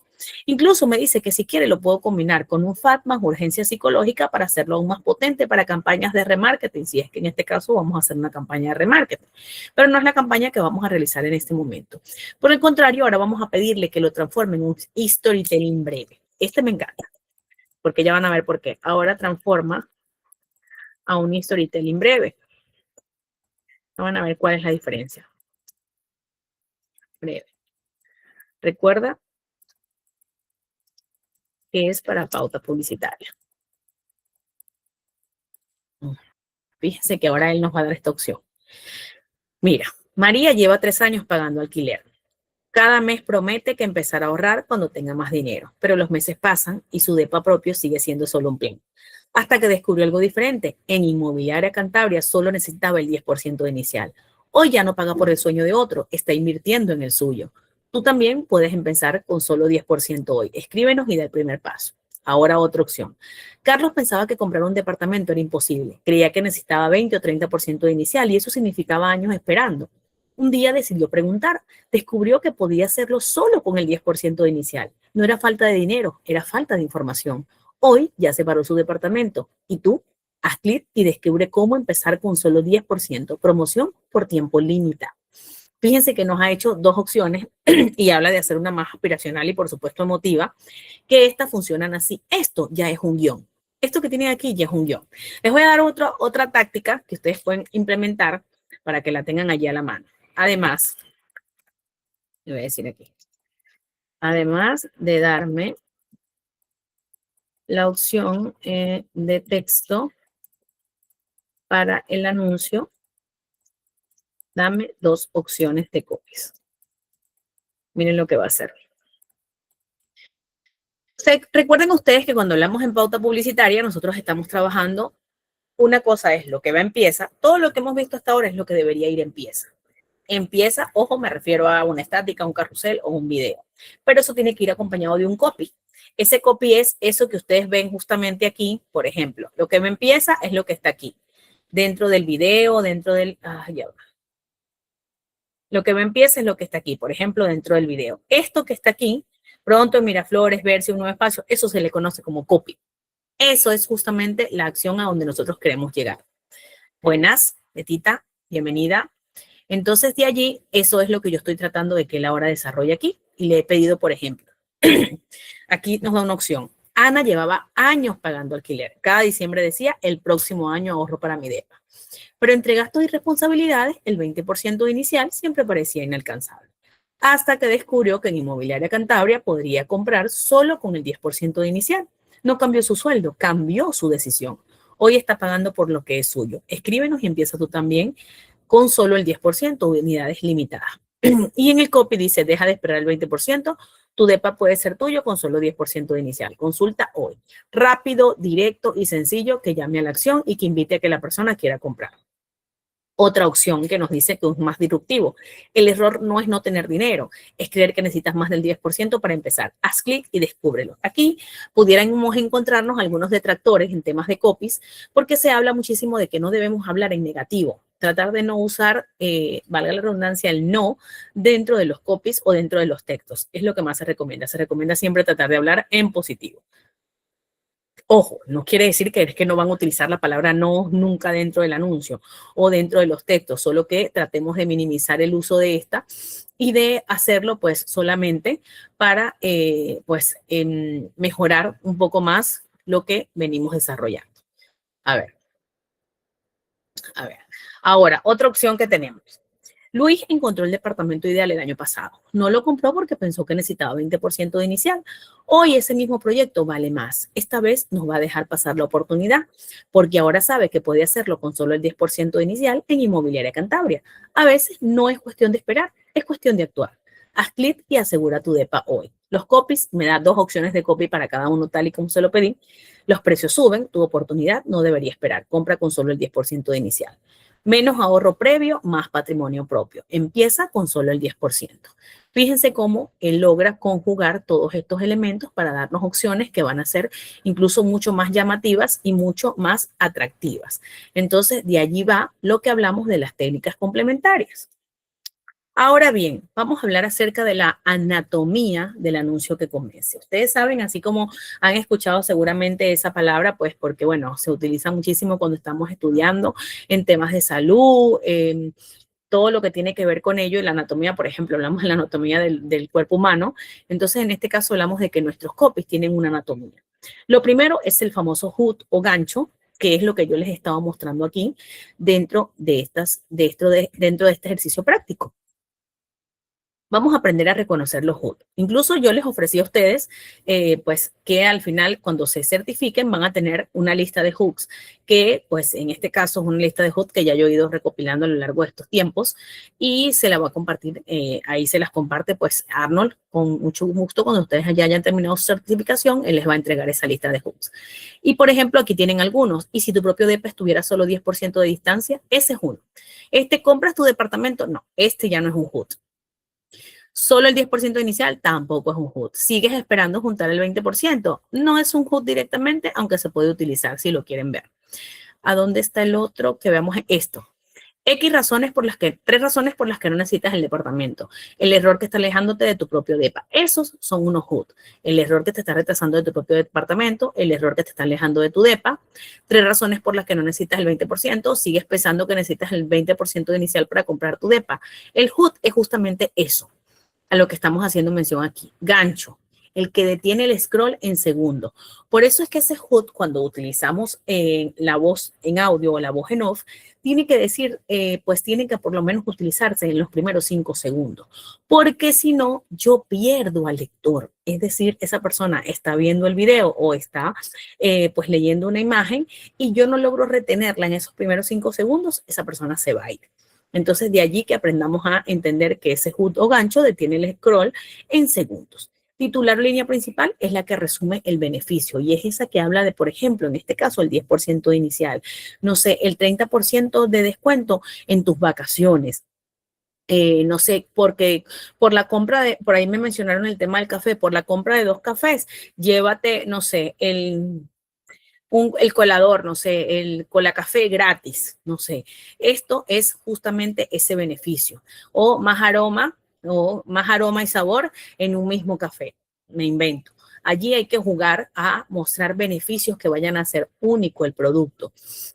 Incluso me dice que si quiere lo puedo combinar con un FAT más urgencia psicológica para hacerlo aún más potente para campañas de remarketing, si es que en este caso vamos a hacer una campaña de remarketing. Pero no es la campaña que vamos a realizar en este momento. Por el contrario, ahora vamos a pedirle que lo transforme en un storytelling breve. Este me encanta, porque ya van a ver por qué. Ahora transforma a un storytelling breve. Van a ver cuál es la diferencia. Breve. Recuerda que es para pauta publicitaria. Fíjense que ahora él nos va a dar esta opción. Mira, María lleva 3 años pagando alquiler. Cada mes promete que empezará a ahorrar cuando tenga más dinero, pero los meses pasan y su DEPA propio sigue siendo solo un plan. hasta que descubrió algo diferente. En Inmobiliaria Cantabria solo necesitaba el 10% inicial. Hoy ya no paga por el sueño de otro, está invirtiendo en el suyo. Tú también puedes empezar con solo 10% hoy. Escríbenos y da el primer paso. Ahora otra opción. Carlos pensaba que comprar un departamento era imposible. Creía que necesitaba 20 o 30% de inicial y eso significaba años esperando. Un día decidió preguntar. Descubrió que podía hacerlo solo con el 10% de inicial. No era falta de dinero, era falta de información. Hoy ya separó su departamento. ¿Y tú? Haz clic y descubre cómo empezar con solo 10%. Promoción por tiempo limitado. Fíjense que nos ha hecho dos opciones y habla de hacer una más aspiracional y por supuesto emotiva, que estas funcionan así. Esto ya es un guión. Esto que tienen aquí ya es un guión. Les voy a dar otra táctica que ustedes pueden implementar para que la tengan allí a la mano. Además, le voy a decir aquí, además de darme la opción de texto para el anuncio, dame dos opciones de copies. Miren lo que va a hacer. Recuerden ustedes que cuando hablamos en pauta publicitaria, nosotros estamos trabajando, una cosa es lo que va en pieza, todo lo que hemos visto hasta ahora es lo que debería ir en pieza. En pieza, ojo, me refiero a una estática, un carrusel o un video, pero eso tiene que ir acompañado de un copy. Ese copy es eso que ustedes ven justamente aquí, por ejemplo, lo que me empieza es lo que está aquí, dentro del video, dentro del, ya va. Lo que me empieza es lo que está aquí, por ejemplo, dentro del video. Esto que está aquí, pronto en Miraflores, verse un nuevo espacio, eso se le conoce como copy. Eso es justamente la acción a donde nosotros queremos llegar. Buenas, Betita, bienvenida. Entonces, de allí, eso es lo que yo estoy tratando de que él ahora desarrolle aquí. Y le he pedido, por ejemplo, aquí nos da una opción. Ana llevaba años pagando alquiler. Cada diciembre decía, el próximo año ahorro para mi DEPA. Pero entre gastos y responsabilidades, el 20% inicial siempre parecía inalcanzable. Hasta que descubrió que en Inmobiliaria Cantabria podría comprar solo con el 10% de inicial. No cambió su sueldo, cambió su decisión. Hoy está pagando por lo que es suyo. Escríbenos y empieza tú también con solo el 10%, unidades limitadas. Y en el copy dice, deja de esperar el 20%, tu DEPA puede ser tuyo con solo 10% de inicial. Consulta hoy. Rápido, directo y sencillo, que llame a la acción y que invite a que la persona quiera comprar. Otra opción que nos dice que es más disruptivo. El error no es no tener dinero, es creer que necesitas más del 10% para empezar. Haz clic y descúbrelo. Aquí pudiéramos encontrarnos algunos detractores en temas de copies, porque se habla muchísimo de que no debemos hablar en negativo. Tratar de no usar, valga la redundancia, el no dentro de los copies o dentro de los textos. Es lo que más se recomienda. Se recomienda siempre tratar de hablar en positivo. Ojo, no quiere decir que es que no van a utilizar la palabra no nunca dentro del anuncio o dentro de los textos, solo que tratemos de minimizar el uso de esta y de hacerlo pues solamente para mejorar un poco más lo que venimos desarrollando. A ver. Ahora, otra opción que tenemos. Luis encontró el departamento ideal el año pasado. No lo compró porque pensó que necesitaba 20% de inicial. Hoy ese mismo proyecto vale más. Esta vez nos va a dejar pasar la oportunidad porque ahora sabe que puede hacerlo con solo el 10% de inicial en Inmobiliaria Cantabria. A veces no es cuestión de esperar, es cuestión de actuar. Haz clic y asegura tu DEPA hoy. Los copies, me da dos opciones de copy para cada uno tal y como se lo pedí. Los precios suben, tu oportunidad no debería esperar. Compra con solo el 10% de inicial. Menos ahorro previo, más patrimonio propio. Empieza con solo el 10%. Fíjense cómo él logra conjugar todos estos elementos para darnos opciones que van a ser incluso mucho más llamativas y mucho más atractivas. Entonces, de allí va lo que hablamos de las técnicas complementarias. Ahora bien, vamos a hablar acerca de la anatomía del anuncio que convence. Ustedes saben, así como han escuchado seguramente esa palabra, pues porque, bueno, se utiliza muchísimo cuando estamos estudiando en temas de salud, todo lo que tiene que ver con ello. En la anatomía, por ejemplo, hablamos de la anatomía del cuerpo humano. Entonces, en este caso hablamos de que nuestros copies tienen una anatomía. Lo primero es el famoso hood o gancho, que es lo que yo les estaba mostrando aquí dentro de este ejercicio práctico. Vamos a aprender a reconocer los HUD. Incluso yo les ofrecí a ustedes, pues, que al final, cuando se certifiquen, van a tener una lista de HUDs, que, pues, en este caso es una lista de HUD que ya yo he ido recopilando a lo largo de estos tiempos y se la va a compartir, ahí se las comparte, pues, Arnold, con mucho gusto. Cuando ustedes ya hayan terminado su certificación, él les va a entregar esa lista de HUDs. Y, por ejemplo, aquí tienen algunos. Y si tu propio DEPA estuviera solo 10% de distancia, ese es uno. ¿Compras tu departamento? No, este ya no es un HUD. Solo el 10% inicial tampoco es un HUD. ¿Sigues esperando juntar el 20%? No es un HUD directamente, aunque se puede utilizar si lo quieren ver. ¿A dónde está el otro? Que veamos esto. Tres razones por las que no necesitas el departamento. El error que está alejándote de tu propio DEPA. Esos son unos HUD. El error que te está retrasando de tu propio departamento, el error que te está alejando de tu DEPA. 3 razones por las que no necesitas el 20%. Sigues pensando que necesitas el 20% inicial para comprar tu DEPA. El HUD es justamente eso, a lo que estamos haciendo mención aquí. Gancho, el que detiene el scroll en segundo. Por eso es que ese HUD, cuando utilizamos la voz en audio o la voz en off, tiene que decir, pues tiene que por lo menos utilizarse en los primeros 5 segundos, porque si no, yo pierdo al lector. Es decir, esa persona está viendo el video o está pues leyendo una imagen y yo no logro retenerla en esos primeros 5 segundos, esa persona se va a ir. Entonces, de allí que aprendamos a entender que ese HUD o gancho detiene el scroll en segundos. Titular o línea principal es la que resume el beneficio y es esa que habla de, por ejemplo, en este caso, el 10% inicial, no sé, el 30% de descuento en tus vacaciones. No sé, porque por la compra de, por ahí me mencionaron el tema del café, por la compra de 2 cafés, llévate, no sé, el colador, no sé, el colacafé gratis, no sé. Esto es justamente ese beneficio. O más aroma y sabor en un mismo café. Me invento. Allí hay que jugar a mostrar beneficios que vayan a ser único el producto.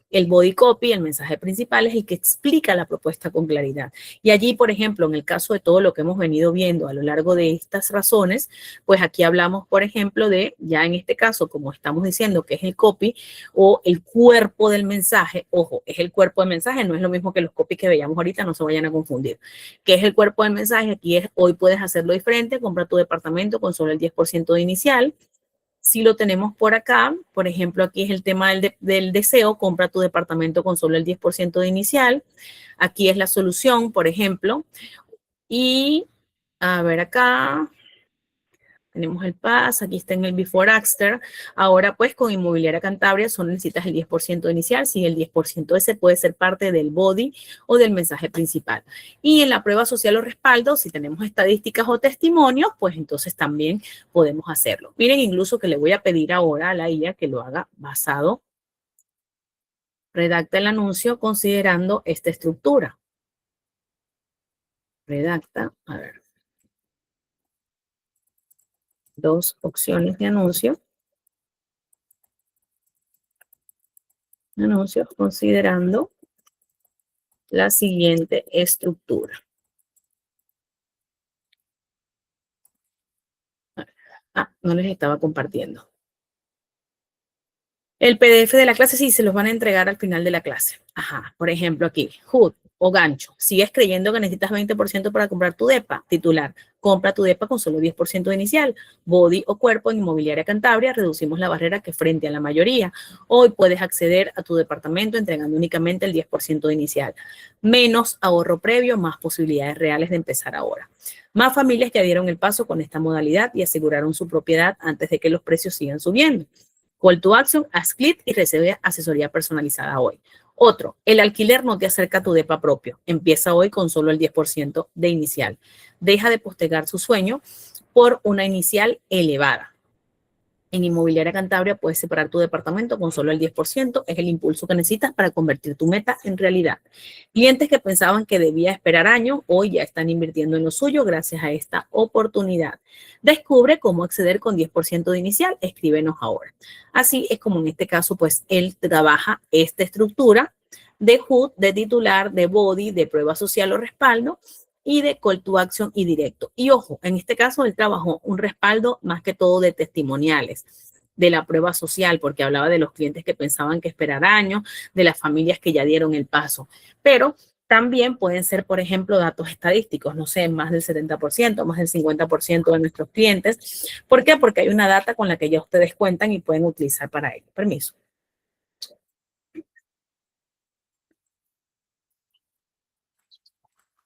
El body copy, el mensaje principal, es el que explica la propuesta con claridad. Y allí, por ejemplo, en el caso de todo lo que hemos venido viendo a lo largo de estas razones, pues aquí hablamos, por ejemplo, de, ya en este caso, como estamos diciendo, que es el copy o el cuerpo del mensaje. Ojo, es el cuerpo del mensaje, no es lo mismo que los copies que veíamos ahorita, no se vayan a confundir. ¿Qué es el cuerpo del mensaje? Aquí es, hoy puedes hacerlo diferente, compra tu departamento con solo el 10% de inicial. Si lo tenemos por acá, por ejemplo, aquí es el tema del deseo, compra tu departamento con solo el 10% de inicial. Aquí es la solución, por ejemplo. Y a ver acá, tenemos el PAS, aquí está en el Before After. Ahora, pues, con Inmobiliaria Cantabria solo necesitas el 10% inicial. Si el 10% ese puede ser parte del body o del mensaje principal. Y en la prueba social o respaldo, si tenemos estadísticas o testimonios, pues entonces también podemos hacerlo. Miren, incluso que le voy a pedir ahora a la IA que lo haga basado. Redacta el anuncio considerando esta estructura. Redacta, a ver, 2 opciones de anuncio. Anuncios considerando la siguiente estructura. No les estaba compartiendo. El PDF de la clase sí se los van a entregar al final de la clase. Ajá, por ejemplo aquí, HUD o gancho. Sigues creyendo que necesitas 20% para comprar tu DEPA. Titular, compra tu DEPA con solo 10% inicial. Body o cuerpo en Inmobiliaria Cantabria, reducimos la barrera que frente a la mayoría. Hoy puedes acceder a tu departamento entregando únicamente el 10% inicial. Menos ahorro previo, más posibilidades reales de empezar ahora. Más familias que dieron el paso con esta modalidad y aseguraron su propiedad antes de que los precios sigan subiendo. Call to action, haz clic y recibe asesoría personalizada hoy. Otro, el alquiler no te acerca a tu DEPA propio. Empieza hoy con solo el 10% de inicial. Deja de postergar su sueño por una inicial elevada. En Inmobiliaria Cantabria puedes separar tu departamento con solo el 10%, es el impulso que necesitas para convertir tu meta en realidad. Clientes que pensaban que debía esperar años, hoy ya están invirtiendo en lo suyo gracias a esta oportunidad. Descubre cómo acceder con 10% de inicial, escríbenos ahora. Así es como en este caso, pues él trabaja esta estructura de HUD, de titular, de body, de prueba social o respaldo, y de call to action y directo. Y ojo, en este caso él trabajó un respaldo más que todo de testimoniales, de la prueba social, porque hablaba de los clientes que pensaban que esperar años, de las familias que ya dieron el paso. Pero También pueden ser, por ejemplo, datos estadísticos, no sé, más del 70%, más del 50% de nuestros clientes. ¿Por qué? Porque hay una data con la que ya ustedes cuentan y pueden utilizar para ello. Permiso.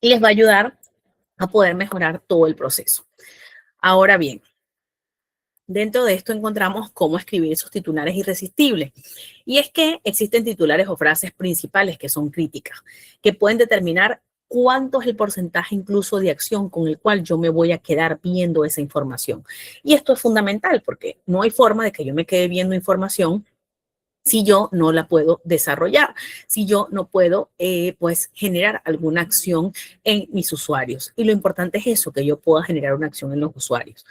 Y les va a ayudar a poder mejorar todo el proceso. Ahora bien, dentro de esto encontramos cómo escribir esos titulares irresistibles. Y es que existen titulares o frases principales que son críticas, que pueden determinar cuánto es el porcentaje incluso de acción con el cual yo me voy a quedar viendo esa información. Y esto es fundamental porque no hay forma de que yo me quede viendo información si yo no la puedo desarrollar, si yo no puedo, pues, generar alguna acción en mis usuarios. Y lo importante es eso, que yo pueda generar una acción en los usuarios.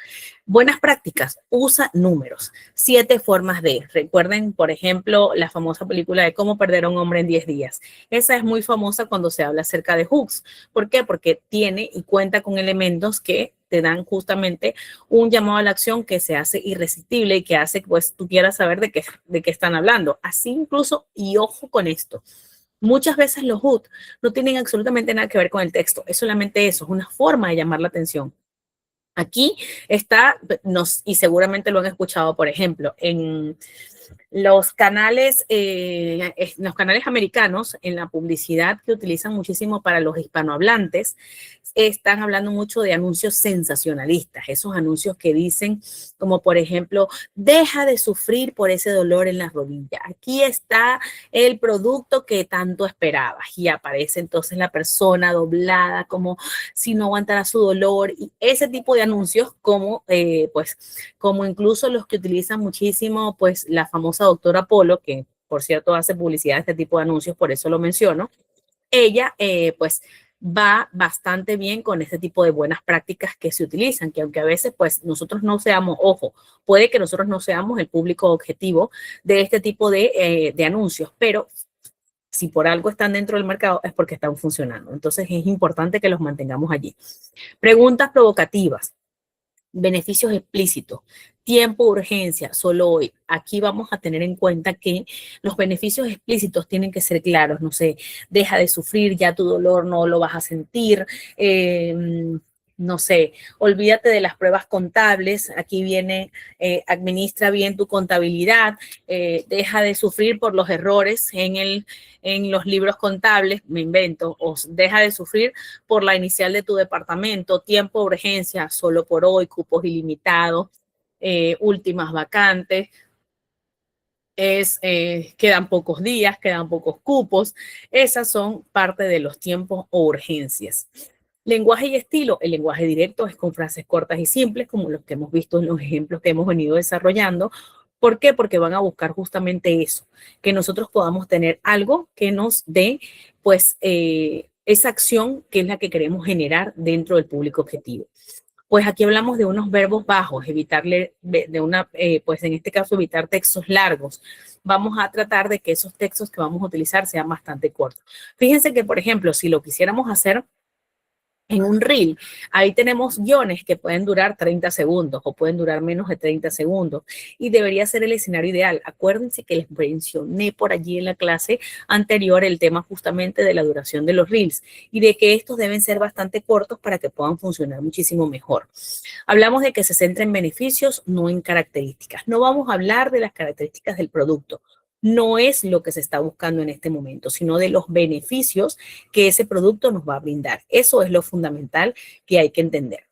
Buenas prácticas, usa números. 7 formas de. Recuerden, por ejemplo, la famosa película de Cómo perder a un hombre en 10 días. Esa es muy famosa cuando se habla acerca de hooks. ¿Por qué? Porque tiene y cuenta con elementos que te dan justamente un llamado a la acción que se hace irresistible y que hace que pues tú quieras saber de qué están hablando. Así incluso, y ojo con esto, muchas veces los HUD no tienen absolutamente nada que ver con el texto, es solamente eso, es una forma de llamar la atención. Aquí está, y seguramente lo han escuchado, por ejemplo, en los canales americanos, en la publicidad que utilizan muchísimo para los hispanohablantes, están hablando mucho de anuncios sensacionalistas, esos anuncios que dicen, como por ejemplo, deja de sufrir por ese dolor en las rodillas. Aquí está el producto que tanto esperabas y aparece entonces la persona doblada como si no aguantara su dolor y ese tipo de anuncios como pues como incluso los que utilizan muchísimo pues la famosa doctora Polo, que por cierto hace publicidad de este tipo de anuncios, por eso lo menciono. Ella pues va bastante bien con este tipo de buenas prácticas que se utilizan, que aunque a veces pues nosotros no seamos, ojo, puede que nosotros no seamos el público objetivo de este tipo de anuncios, pero si por algo están dentro del mercado es porque están funcionando. Entonces es importante que los mantengamos allí. Preguntas provocativas. Beneficios explícitos, tiempo, urgencia, solo hoy. Aquí vamos a tener en cuenta que los beneficios explícitos tienen que ser claros, no sé, deja de sufrir, ya tu dolor no lo vas a sentir, no sé, olvídate de las pruebas contables, aquí viene, administra bien tu contabilidad, deja de sufrir por los errores en los libros contables, me invento, o deja de sufrir por la inicial de tu departamento, tiempo, urgencia, solo por hoy, cupos ilimitados, últimas vacantes, quedan pocos días, quedan pocos cupos. Esas son parte de los tiempos o urgencias. Lenguaje y estilo. El lenguaje directo es con frases cortas y simples, como los que hemos visto en los ejemplos que hemos venido desarrollando. ¿Por qué? Porque van a buscar justamente eso, que nosotros podamos tener algo que nos dé, pues, esa acción que es la que queremos generar dentro del público objetivo. Pues aquí hablamos de unos verbos bajos, evitarle pues en este caso evitar textos largos. Vamos a tratar de que esos textos que vamos a utilizar sean bastante cortos. Fíjense que, por ejemplo, si lo quisiéramos hacer en un reel, ahí tenemos guiones que pueden durar 30 segundos o pueden durar menos de 30 segundos y debería ser el escenario ideal. Acuérdense que les mencioné por allí en la clase anterior el tema justamente de la duración de los reels y de que estos deben ser bastante cortos para que puedan funcionar muchísimo mejor. Hablamos de que se centra en beneficios, no en características. No vamos a hablar de las características del producto. No es lo que se está buscando en este momento, sino de los beneficios que ese producto nos va a brindar. Eso es lo fundamental que hay que entender.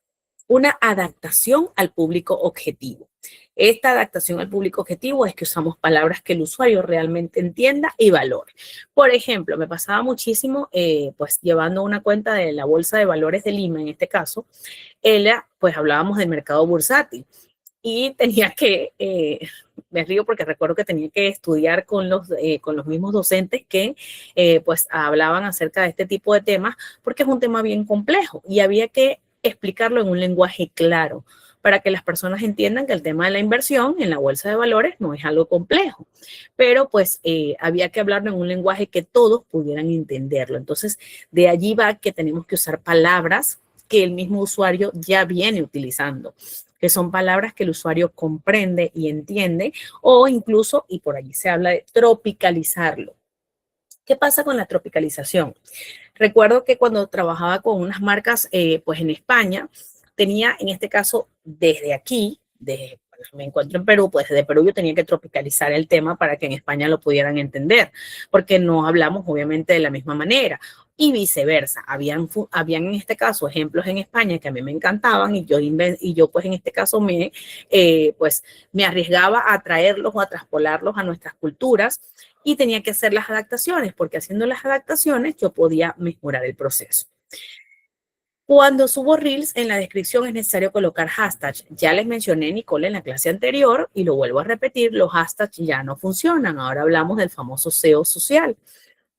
Una adaptación al público objetivo. Esta adaptación al público objetivo es que usamos palabras que el usuario realmente entienda y valore. Por ejemplo, me pasaba muchísimo, pues llevando una cuenta de la Bolsa de Valores de Lima, en este caso, ella, pues hablábamos del mercado bursátil y tenía que, me río porque recuerdo que tenía que estudiar con los mismos docentes que pues hablaban acerca de este tipo de temas porque es un tema bien complejo y había que explicarlo en un lenguaje claro para que las personas entiendan que el tema de la inversión en la bolsa de valores no es algo complejo, pero pues había que hablarlo en un lenguaje que todos pudieran entenderlo. Entonces, de allí va que tenemos que usar palabras que el mismo usuario ya viene utilizando, que son palabras que el usuario comprende y entiende, o incluso, y por allí se habla de tropicalizarlo. ¿Qué pasa con la tropicalización? Recuerdo que cuando trabajaba con unas marcas, pues en España, tenía en este caso desde aquí, me encuentro en Perú, pues desde Perú yo tenía que tropicalizar el tema para que en España lo pudieran entender, porque no hablamos obviamente de la misma manera. Y viceversa, habían en este caso ejemplos en España que a mí me encantaban y yo pues en este caso pues me arriesgaba a traerlos o a traspolarlos a nuestras culturas y tenía que hacer las adaptaciones, porque haciendo las adaptaciones yo podía mejorar el proceso. Cuando subo Reels, en la descripción es necesario colocar hashtags. Ya les mencioné, Nicole, en la clase anterior, y lo vuelvo a repetir, los hashtags ya no funcionan. Ahora hablamos del famoso SEO social.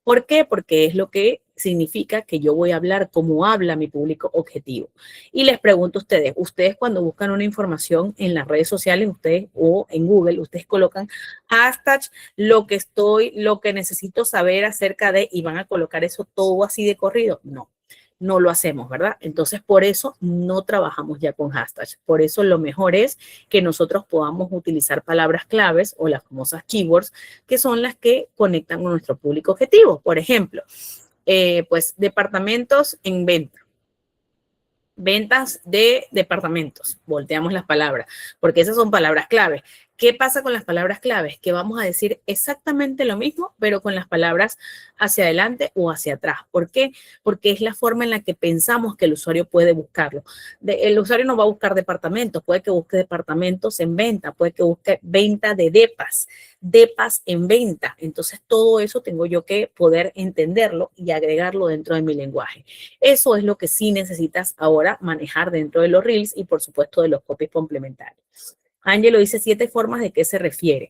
¿Por qué? Porque es lo que significa que yo voy a hablar como habla mi público objetivo. Y les pregunto a ustedes cuando buscan una información en las redes sociales, ustedes o en Google, ustedes colocan hashtags, lo que necesito saber acerca de, y van a colocar eso todo así de corrido. No, no lo hacemos, ¿verdad? Entonces, por eso no trabajamos ya con hashtags. Por eso lo mejor es que nosotros podamos utilizar palabras claves o las famosas keywords, que son las que conectan con nuestro público objetivo. Por ejemplo, pues departamentos en venta. Ventas de departamentos, volteamos las palabras, porque esas son palabras claves. ¿Qué pasa con las palabras claves? Que vamos a decir exactamente lo mismo, pero con las palabras hacia adelante o hacia atrás. ¿Por qué? Porque es la forma en la que pensamos que el usuario puede buscarlo. El usuario no va a buscar departamentos, puede que busque departamentos en venta, puede que busque venta de depas en venta. Entonces, todo eso tengo yo que poder entenderlo y agregarlo dentro de mi lenguaje. Eso es lo que sí necesitas ahora manejar dentro de los Reels y, por supuesto, de los copies complementarios. Ángelo dice 7 formas de qué se refiere.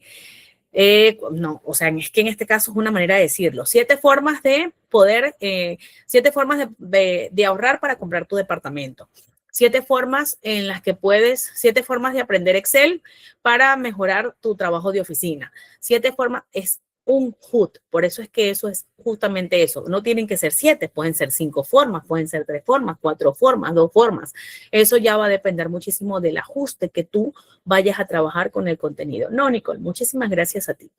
No, o sea, es que en este caso es una manera de decirlo. 7 formas de poder, 7 formas de ahorrar para comprar tu departamento. 7 formas en las que 7 formas de aprender Excel para mejorar tu trabajo de oficina. 7 formas, es un HUD, por eso es que eso es justamente eso. No tienen que ser 7, pueden ser 5 formas, pueden ser 3 formas, 4 formas, 2 formas. Eso ya va a depender muchísimo del ajuste que tú vayas a trabajar con el contenido. No, Nicole, muchísimas gracias a ti.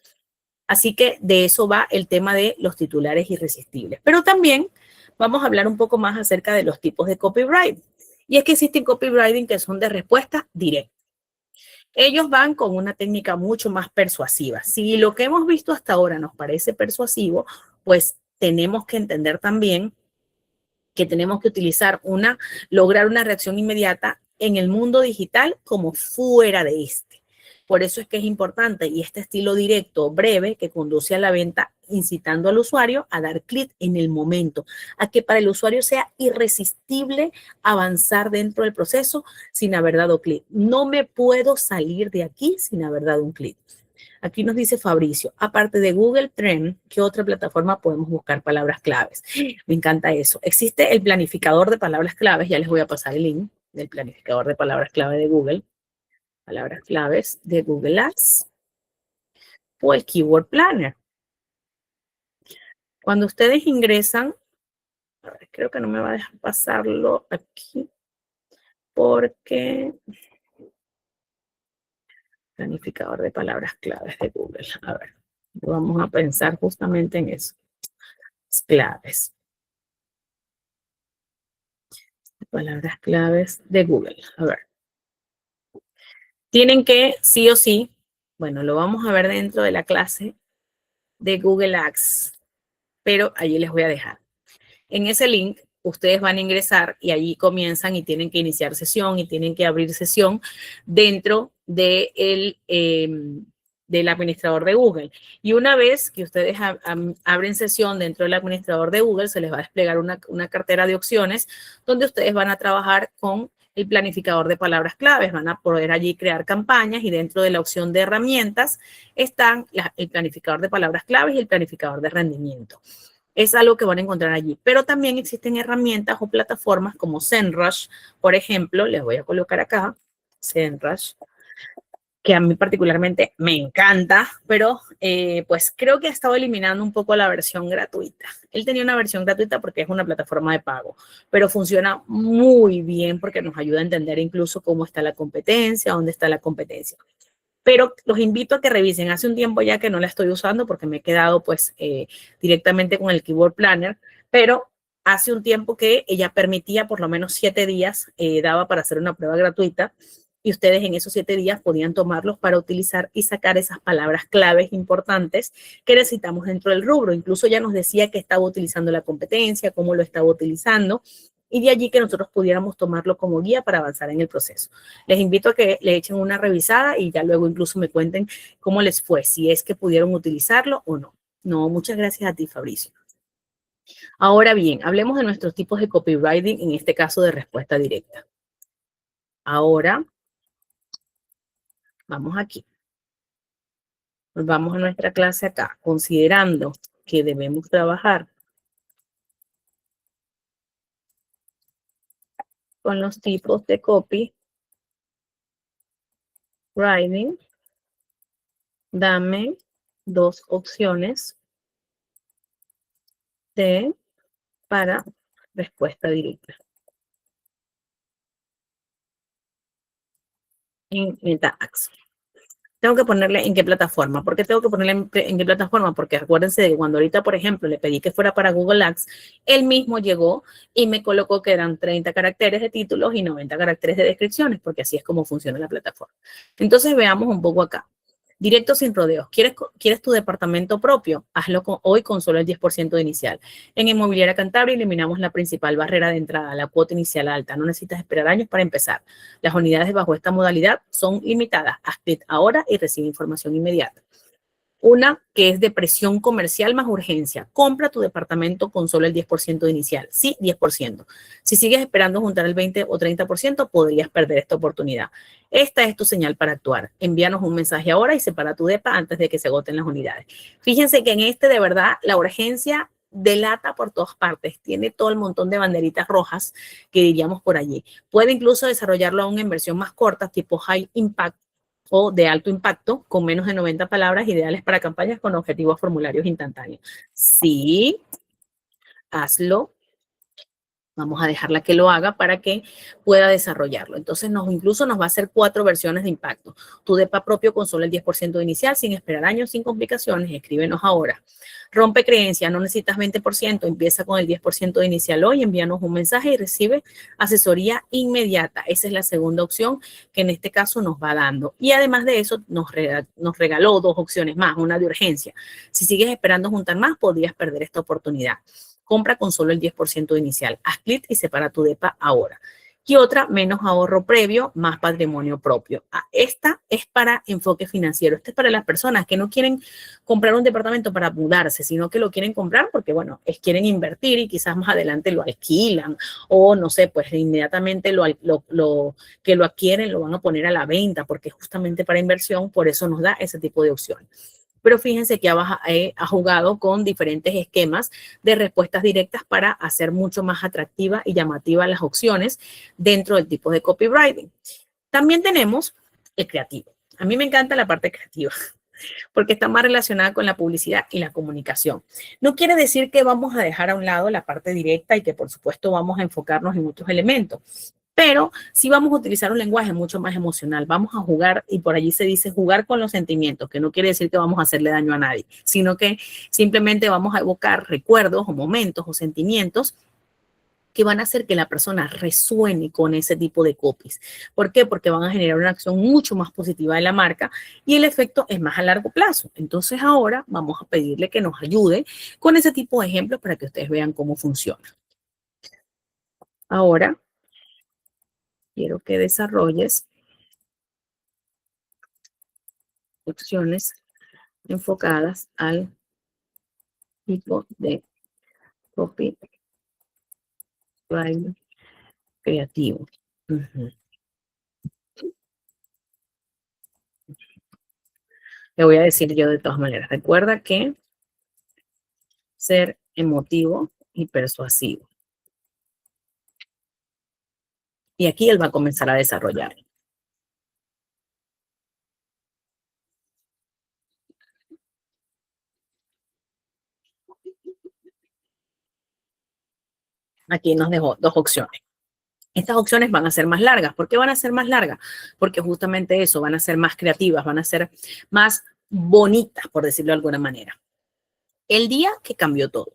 Así que de eso va el tema de los titulares irresistibles. Pero también vamos a hablar un poco más acerca de los tipos de copyright. Y es que existen copywriting que son de respuesta directa. Ellos van con una técnica mucho más persuasiva. Si lo que hemos visto hasta ahora nos parece persuasivo, pues tenemos que entender también que tenemos que lograr una reacción inmediata en el mundo digital como fuera de este. Por eso es que es importante y este estilo directo, breve, que conduce a la venta, incitando al usuario a dar clic en el momento, a que para el usuario sea irresistible avanzar dentro del proceso sin haber dado clic. No me puedo salir de aquí sin haber dado un clic. Aquí nos dice Fabricio, aparte de Google Trend, ¿qué otra plataforma podemos buscar palabras claves? Me encanta eso. Existe el planificador de palabras claves, ya les voy a pasar el link del planificador de palabras clave de Google, palabras claves de Google Ads, o el Keyword Planner. Cuando ustedes ingresan, a ver, creo que no me va a dejar pasarlo aquí, porque planificador de palabras claves de Google. A ver, vamos a pensar justamente en eso. Claves. Palabras claves de Google. A ver. Tienen que, sí o sí, bueno, lo vamos a ver dentro de la clase de Google Ads, pero allí les voy a dejar. En ese link, ustedes van a ingresar y allí comienzan y tienen que iniciar sesión y tienen que abrir sesión dentro del administrador de Google. Y una vez que ustedes abren sesión dentro del administrador de Google, se les va a desplegar una cartera de opciones donde ustedes van a trabajar con el planificador de palabras claves. Van a poder allí crear campañas y dentro de la opción de herramientas están el planificador de palabras claves y el planificador de rendimiento. Es algo que van a encontrar allí. Pero también existen herramientas o plataformas como SEMrush, por ejemplo, les voy a colocar acá, SEMrush, que a mí particularmente me encanta, pero pues creo que ha estado eliminando un poco la versión gratuita. Él tenía una versión gratuita porque es una plataforma de pago, pero funciona muy bien porque nos ayuda a entender incluso cómo está la competencia, dónde está la competencia. Pero los invito a que revisen. Hace un tiempo ya que no la estoy usando porque me he quedado pues directamente con el Keyword Planner, pero hace un tiempo que ella permitía por lo menos 7 días, daba para hacer una prueba gratuita, y ustedes en esos 7 días podían tomarlos para utilizar y sacar esas palabras claves importantes que necesitamos dentro del rubro. Incluso ya nos decía que estaba utilizando la competencia, cómo lo estaba utilizando, y de allí que nosotros pudiéramos tomarlo como guía para avanzar en el proceso. Les invito a que le echen una revisada y ya luego incluso me cuenten cómo les fue, si es que pudieron utilizarlo o no. No, muchas gracias a ti, Fabricio. Ahora bien, hablemos de nuestros tipos de copywriting, en este caso de respuesta directa. Ahora, vamos aquí. Vamos a nuestra clase acá, considerando que debemos trabajar con los tipos de copywriting. Dame 2 opciones para respuesta directa en MetaAx. Tengo que ponerle en qué plataforma. ¿Por qué tengo que ponerle en qué plataforma? Porque acuérdense de que cuando ahorita, por ejemplo, le pedí que fuera para Google Ads, él mismo llegó y me colocó que eran 30 caracteres de títulos y 90 caracteres de descripciones, porque así es como funciona la plataforma. Entonces, veamos un poco acá. Directo sin rodeos. ¿Quieres tu departamento propio? Hazlo hoy con solo el 10% de inicial. En Inmobiliaria Cantabria eliminamos la principal barrera de entrada, la cuota inicial alta. No necesitas esperar años para empezar. Las unidades bajo esta modalidad son limitadas. Haz clic ahora y recibe información inmediata. Una que es de presión comercial más urgencia. Compra tu departamento con solo el 10% de inicial. Sí, 10%. Si sigues esperando juntar el 20 o 30%, podrías perder esta oportunidad. Esta es tu señal para actuar. Envíanos un mensaje ahora y separa tu DEPA antes de que se agoten las unidades. Fíjense que en este, de verdad, la urgencia delata por todas partes. Tiene todo el montón de banderitas rojas que diríamos por allí. Puede incluso desarrollarlo aún en versión más corta, tipo High Impact, o de alto impacto, con menos de 90 palabras, ideales para campañas con objetivos formularios instantáneos. Sí, hazlo. Vamos a dejarla que lo haga para que pueda desarrollarlo. Entonces, incluso nos va a hacer 4 versiones de impacto. Tu DEPA propio con solo el 10% inicial, sin esperar años, sin complicaciones. Escríbenos ahora. Rompe creencia, no necesitas 20%, empieza con el 10% inicial hoy, envíanos un mensaje y recibe asesoría inmediata. Esa es la segunda opción que en este caso nos va dando. Y además de eso, nos regaló 2 opciones más, una de urgencia. Si sigues esperando juntar más, podrías perder esta oportunidad. Compra con solo el 10% inicial. Haz clic y separa tu DEPA ahora. Y otra, menos ahorro previo, más patrimonio propio. Esta es para enfoque financiero. Esta es para las personas que no quieren comprar un departamento para mudarse, sino que lo quieren comprar porque, bueno, quieren invertir y quizás más adelante lo alquilan o, no sé, pues inmediatamente que lo adquieren lo van a poner a la venta porque justamente para inversión, por eso nos da ese tipo de opciones. Pero fíjense que ha jugado con diferentes esquemas de respuestas directas para hacer mucho más atractiva y llamativa las opciones dentro del tipo de copywriting. También tenemos el creativo. A mí me encanta la parte creativa porque está más relacionada con la publicidad y la comunicación. No quiere decir que vamos a dejar a un lado la parte directa y que por supuesto vamos a enfocarnos en otros elementos. Pero sí vamos a utilizar un lenguaje mucho más emocional. Vamos a jugar, y por allí se dice jugar con los sentimientos, que no quiere decir que vamos a hacerle daño a nadie, sino que simplemente vamos a evocar recuerdos o momentos o sentimientos que van a hacer que la persona resuene con ese tipo de copies. ¿Por qué? Porque van a generar una acción mucho más positiva de la marca y el efecto es más a largo plazo. Entonces ahora vamos a pedirle que nos ayude con ese tipo de ejemplos para que ustedes vean cómo funciona. Ahora quiero que desarrolles opciones enfocadas al tipo de copywriting creativo. Le voy a decir yo de todas maneras. Recuerda que ser emotivo y persuasivo. Y aquí él va a comenzar a desarrollar. Aquí nos dejó 2 opciones. Estas opciones van a ser más largas. ¿Por qué van a ser más largas? Porque justamente eso, van a ser más creativas, van a ser más bonitas, por decirlo de alguna manera. El día que cambió todo.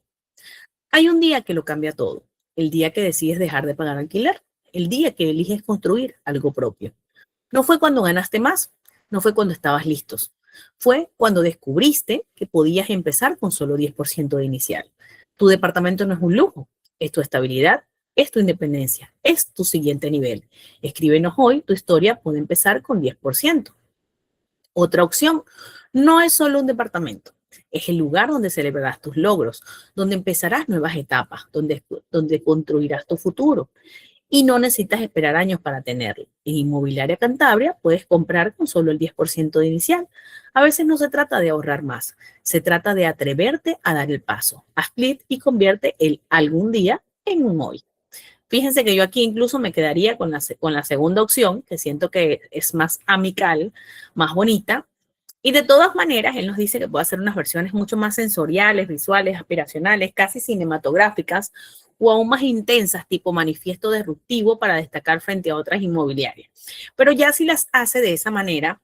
Hay un día que lo cambia todo, el día que decides dejar de pagar alquiler, el día que eliges construir algo propio. No fue cuando ganaste más, no fue cuando estabas listos, fue cuando descubriste que podías empezar con solo 10% de inicial. Tu departamento no es un lujo, es tu estabilidad, es tu independencia, es tu siguiente nivel. Escríbenos hoy, tu historia puede empezar con 10%. Otra opción, no es solo un departamento, es el lugar donde celebrarás tus logros, donde empezarás nuevas etapas, donde construirás tu futuro y no necesitas esperar años para tenerlo. En Inmobiliaria Cantabria puedes comprar con solo el 10% de inicial. A veces no se trata de ahorrar más, se trata de atreverte a dar el paso. Haz clic y convierte el algún día en un hoy. Fíjense que yo aquí incluso me quedaría con la segunda opción, que siento que es más amical, más bonita. Y de todas maneras, él nos dice que puede hacer unas versiones mucho más sensoriales, visuales, aspiracionales, casi cinematográficas o aún más intensas, tipo manifiesto disruptivo para destacar frente a otras inmobiliarias. Pero ya si las hace de esa manera,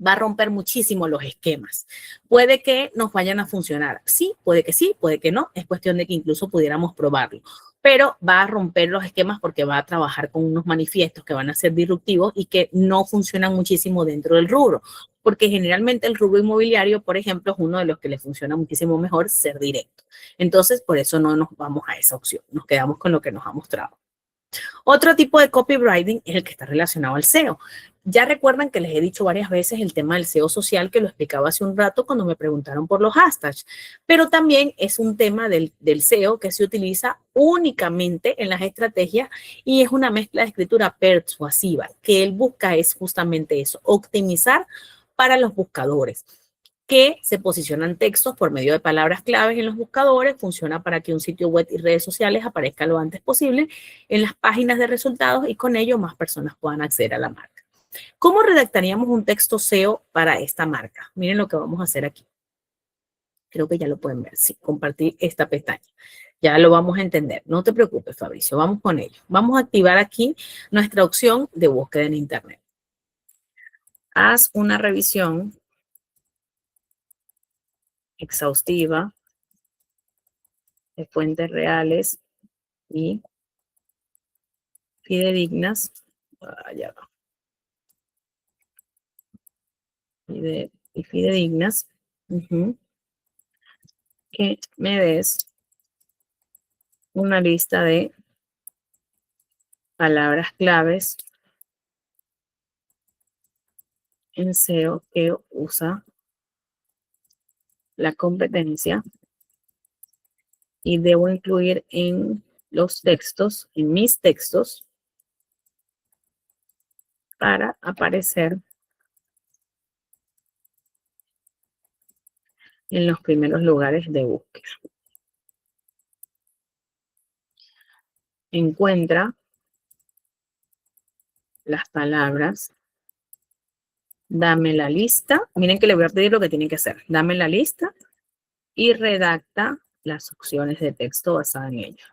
va a romper muchísimo los esquemas. Puede que nos vayan a funcionar. Sí, puede que no. Es cuestión de que incluso pudiéramos probarlo. Pero va a romper los esquemas porque va a trabajar con unos manifiestos que van a ser disruptivos y que no funcionan muchísimo dentro del rubro. Porque generalmente el rubro inmobiliario, por ejemplo, es uno de los que le funciona muchísimo mejor ser directo. Entonces, por eso no nos vamos a esa opción. Nos quedamos con lo que nos ha mostrado. Otro tipo de copywriting es el que está relacionado al SEO. Ya recuerdan que les he dicho varias veces el tema del SEO social, que lo explicaba hace un rato cuando me preguntaron por los hashtags, pero también es un tema del SEO que se utiliza únicamente en las estrategias y es una mezcla de escritura persuasiva, que él busca es justamente eso, optimizar para los buscadores, que se posicionan textos por medio de palabras claves en los buscadores, funciona para que un sitio web y redes sociales aparezca lo antes posible en las páginas de resultados y con ello más personas puedan acceder a la marca. ¿Cómo redactaríamos un texto SEO para esta marca? Miren lo que vamos a hacer aquí. Creo que ya lo pueden ver. Sí, compartir esta pestaña. Ya lo vamos a entender. No te preocupes, Fabricio. Vamos con ello. Vamos a activar aquí nuestra opción de búsqueda en Internet. Haz una revisión exhaustiva de fuentes reales y fidedignas. Allá va. Y fidedignas. Que me des una lista de palabras claves en SEO que usa la competencia y debo incluir en los textos, en mis textos, para aparecer en los primeros lugares de búsqueda. Encuentra las palabras, dame la lista, miren que le voy a pedir lo que tienen que hacer, dame la lista y redacta las opciones de texto basadas en ello.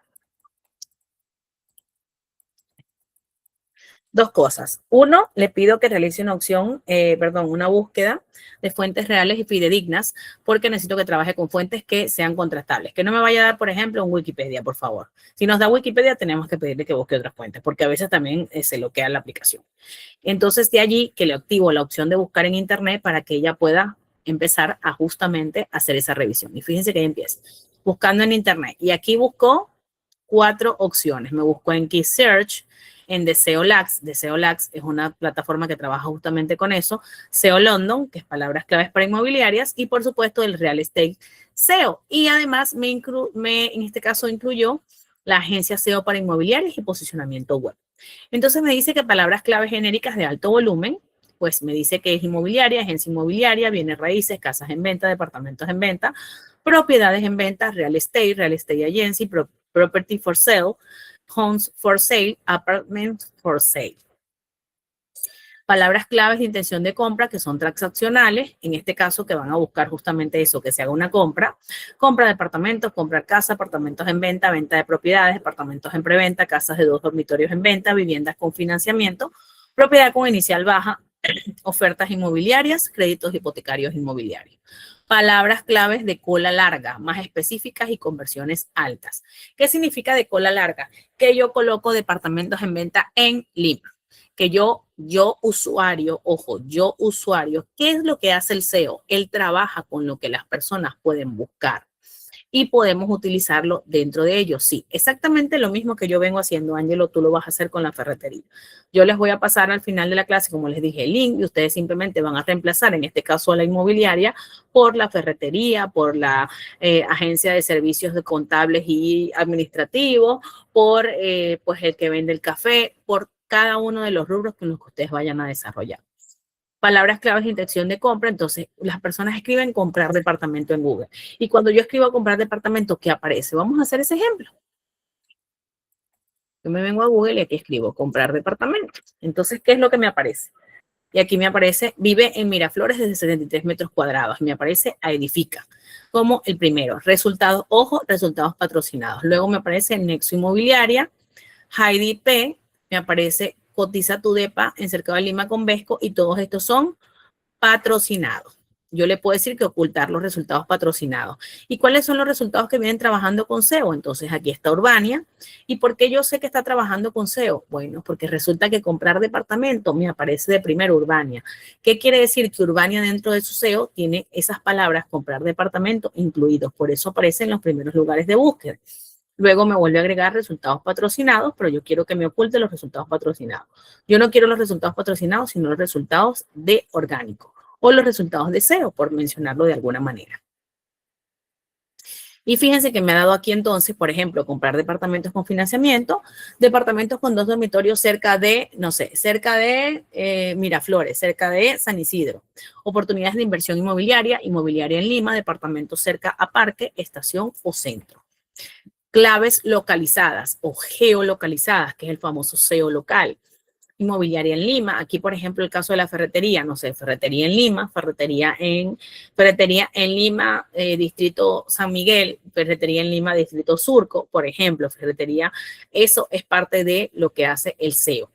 Dos cosas. Uno, le pido que realice una búsqueda de fuentes reales y fidedignas, porque necesito que trabaje con fuentes que sean contrastables. Que no me vaya a dar, por ejemplo, un Wikipedia, por favor. Si nos da Wikipedia, tenemos que pedirle que busque otras fuentes, porque a veces también se bloquea la aplicación. Entonces, de allí que le activo la opción de buscar en Internet para que ella pueda empezar a justamente hacer esa revisión. Y fíjense que ella empieza buscando en Internet. Y aquí buscó 4 opciones. Me buscó en Key Search, en SEO Labs. SEO Labs es una plataforma que trabaja justamente con eso. SEO London, que es palabras claves para inmobiliarias. Y, por supuesto, el Real Estate SEO. Y además, en este caso, incluyó la agencia SEO para inmobiliarias y posicionamiento web. Entonces me dice que palabras claves genéricas de alto volumen, pues me dice que es inmobiliaria, agencia inmobiliaria, bienes raíces, casas en venta, departamentos en venta, propiedades en venta, real estate agency, property for sale, homes for sale, apartments for sale. Palabras claves de intención de compra que son transaccionales, en este caso que van a buscar justamente eso, que se haga una compra de apartamentos, comprar casa, apartamentos en venta, venta de propiedades, apartamentos en preventa, casas de 2 dormitorios en venta, viviendas con financiamiento, propiedad con inicial baja, ofertas inmobiliarias, créditos hipotecarios inmobiliarios. Palabras claves de cola larga, más específicas y conversiones altas. ¿Qué significa de cola larga? Que yo coloco departamentos en venta en Lima. Que yo usuario, ojo, yo usuario, ¿qué es lo que hace el SEO? Él trabaja con lo que las personas pueden buscar y podemos utilizarlo dentro de ellos. Sí, exactamente lo mismo que yo vengo haciendo, Ángelo, tú lo vas a hacer con la ferretería. Yo les voy a pasar al final de la clase, como les dije, el link y ustedes simplemente van a reemplazar, en este caso a la inmobiliaria, por la ferretería, por la agencia de servicios de contables y administrativos, por pues el que vende el café, por cada uno de los rubros con los que ustedes vayan a desarrollar. Palabras claves de intención de compra, entonces las personas escriben comprar departamento en Google. Y cuando yo escribo comprar departamento, ¿qué aparece? Vamos a hacer ese ejemplo. Yo me vengo a Google y aquí escribo comprar departamento. Entonces, ¿qué es lo que me aparece? Y aquí me aparece, vive en Miraflores desde 73 metros cuadrados. Me aparece a Edifica como el primero. Resultados, ojo, resultados patrocinados. Luego me aparece Nexo Inmobiliaria, Heidi P, me aparece Cotiza tu Depa en Cercado de Lima con Vesco y todos estos son patrocinados. Yo le puedo decir que ocultar los resultados patrocinados. ¿Y cuáles son los resultados que vienen trabajando con SEO? Entonces aquí está Urbania. ¿Y por qué yo sé que está trabajando con SEO? Bueno, porque resulta que comprar departamento me aparece de primero Urbania. ¿Qué quiere decir? Que Urbania dentro de su SEO tiene esas palabras comprar departamento incluidos. Por eso aparece en los primeros lugares de búsqueda. Luego me vuelve a agregar resultados patrocinados, pero yo quiero que me oculte los resultados patrocinados. Yo no quiero los resultados patrocinados, sino los resultados de orgánico o los resultados de SEO, por mencionarlo de alguna manera. Y fíjense que me ha dado aquí entonces, por ejemplo, comprar departamentos con financiamiento, departamentos con 2 dormitorios cerca de, no sé, cerca de Miraflores, cerca de San Isidro. Oportunidades de inversión inmobiliaria, inmobiliaria en Lima, departamentos cerca a parque, estación o centro. Claves localizadas o geolocalizadas, que es el famoso SEO local. Inmobiliaria en Lima. Aquí, por ejemplo, el caso de la ferretería, no sé, ferretería en Lima, ferretería en Lima, distrito San Miguel, ferretería en Lima, distrito Surco, por ejemplo, ferretería, eso es parte de lo que hace el SEO.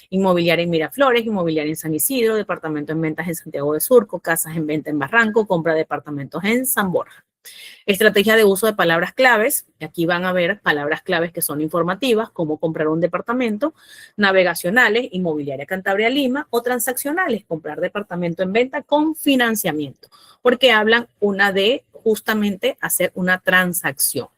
Inmobiliaria en Miraflores, inmobiliaria en San Isidro, departamento en ventas en Santiago de Surco, casas en venta en Barranco, compra de departamentos en San Borja. Estrategia de uso de palabras claves. Aquí van a ver palabras claves que son informativas, como comprar un departamento, navegacionales, inmobiliaria Cantabria Lima, o transaccionales, comprar departamento en venta con financiamiento, porque hablan una de justamente hacer una transacción.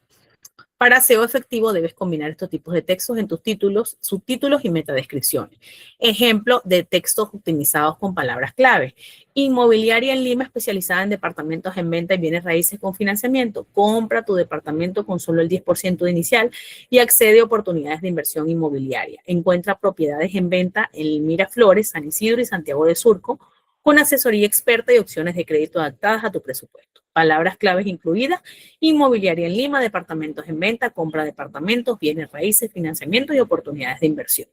Para SEO efectivo debes combinar estos tipos de textos en tus títulos, subtítulos y metadescripciones. Ejemplo de textos optimizados con palabras clave. Inmobiliaria en Lima especializada en departamentos en venta y bienes raíces con financiamiento. Compra tu departamento con solo el 10% de inicial y accede a oportunidades de inversión inmobiliaria. Encuentra propiedades en venta en Miraflores, San Isidro y Santiago de Surco con asesoría experta y opciones de crédito adaptadas a tu presupuesto. Palabras claves incluidas: inmobiliaria en Lima, departamentos en venta, compra de departamentos, bienes raíces, financiamiento y oportunidades de inversión.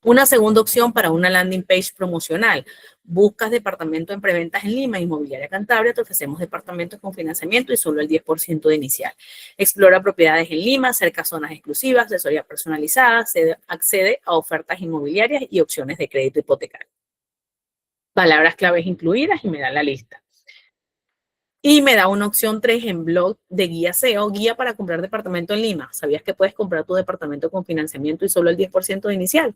Una segunda opción para una landing page promocional. Buscas departamento en preventas en Lima, Inmobiliaria Cantabria, te ofrecemos departamentos con financiamiento y solo el 10% de inicial. Explora propiedades en Lima, cerca zonas exclusivas, asesoría personalizada, accede a ofertas inmobiliarias y opciones de crédito hipotecario. Palabras claves incluidas y me da la lista. Y me da una opción 3 en blog de guía SEO, guía para comprar departamento en Lima. ¿Sabías que puedes comprar tu departamento con financiamiento y solo el 10% de inicial?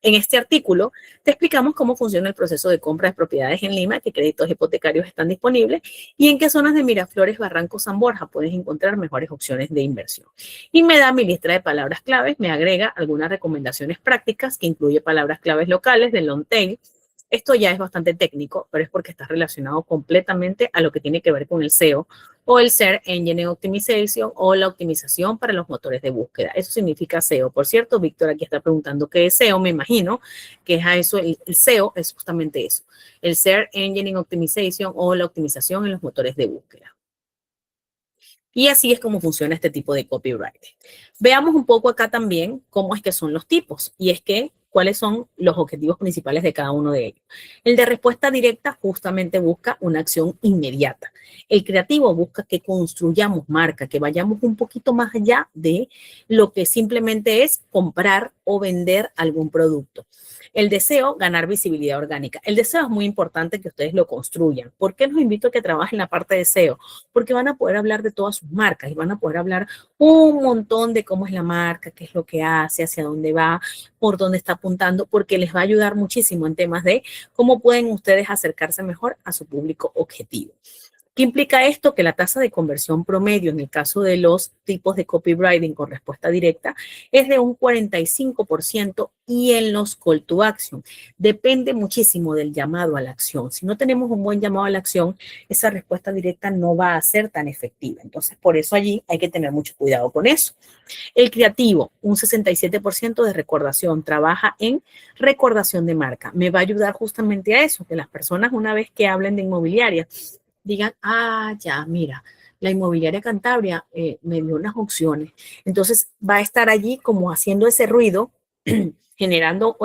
En este artículo te explicamos cómo funciona el proceso de compra de propiedades en Lima, qué créditos hipotecarios están disponibles y en qué zonas de Miraflores, Barranco, San Borja puedes encontrar mejores opciones de inversión. Y me da mi lista de palabras claves, me agrega algunas recomendaciones prácticas que incluye palabras claves locales de long tail. Esto ya es bastante técnico, pero es porque está relacionado completamente a lo que tiene que ver con el SEO o el Search Engine Optimization o la optimización para los motores de búsqueda. Eso significa SEO. Por cierto, Víctor aquí está preguntando qué es SEO, me imagino que es a eso, el SEO es justamente eso, el Search Engine Optimization o la optimización en los motores de búsqueda. Y así es como funciona este tipo de copywriting. Veamos un poco acá también cómo es que son los tipos. Y es que cuáles son los objetivos principales de cada uno de ellos. El de respuesta directa justamente busca una acción inmediata. El creativo busca que construyamos marca, que vayamos un poquito más allá de lo que simplemente es comprar o vender algún producto. El deseo, ganar visibilidad orgánica. El deseo es muy importante que ustedes lo construyan. ¿Por qué los invito a que trabajen la parte de deseo? Porque van a poder hablar de todas sus marcas y van a poder hablar un montón de cómo es la marca, qué es lo que hace, hacia dónde va, por dónde está apuntando, porque les va a ayudar muchísimo en temas de cómo pueden ustedes acercarse mejor a su público objetivo. ¿Qué implica esto? Que la tasa de conversión promedio en el caso de los tipos de copywriting con respuesta directa es de un 45% y en los call to action. Depende muchísimo del llamado a la acción. Si no tenemos un buen llamado a la acción, esa respuesta directa no va a ser tan efectiva. Entonces, por eso allí hay que tener mucho cuidado con eso. El creativo, un 67% de recordación, trabaja en recordación de marca. Me va a ayudar justamente a eso, que las personas una vez que hablen de inmobiliaria, digan, ya, mira, la inmobiliaria Cantabria me dio unas opciones. Entonces va a estar allí como haciendo ese ruido, generando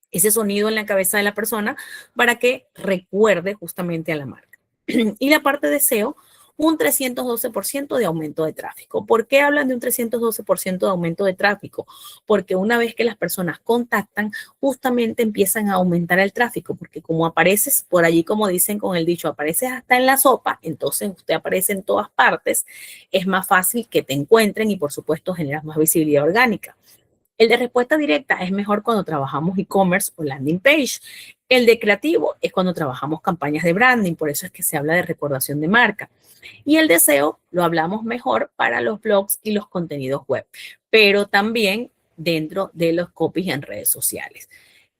ese sonido en la cabeza de la persona para que recuerde justamente a la marca. Y la parte de SEO, un 312% de aumento de tráfico. ¿Por qué hablan de un 312% de aumento de tráfico? Porque una vez que las personas contactan, justamente empiezan a aumentar el tráfico, porque como apareces por allí, como dicen con el dicho, apareces hasta en la sopa, entonces usted aparece en todas partes, es más fácil que te encuentren y por supuesto generas más visibilidad orgánica. El de respuesta directa es mejor cuando trabajamos e-commerce o landing page. El de creativo es cuando trabajamos campañas de branding, por eso es que se habla de recordación de marca. Y el deseo lo hablamos mejor para los blogs y los contenidos web, pero también dentro de los copies en redes sociales,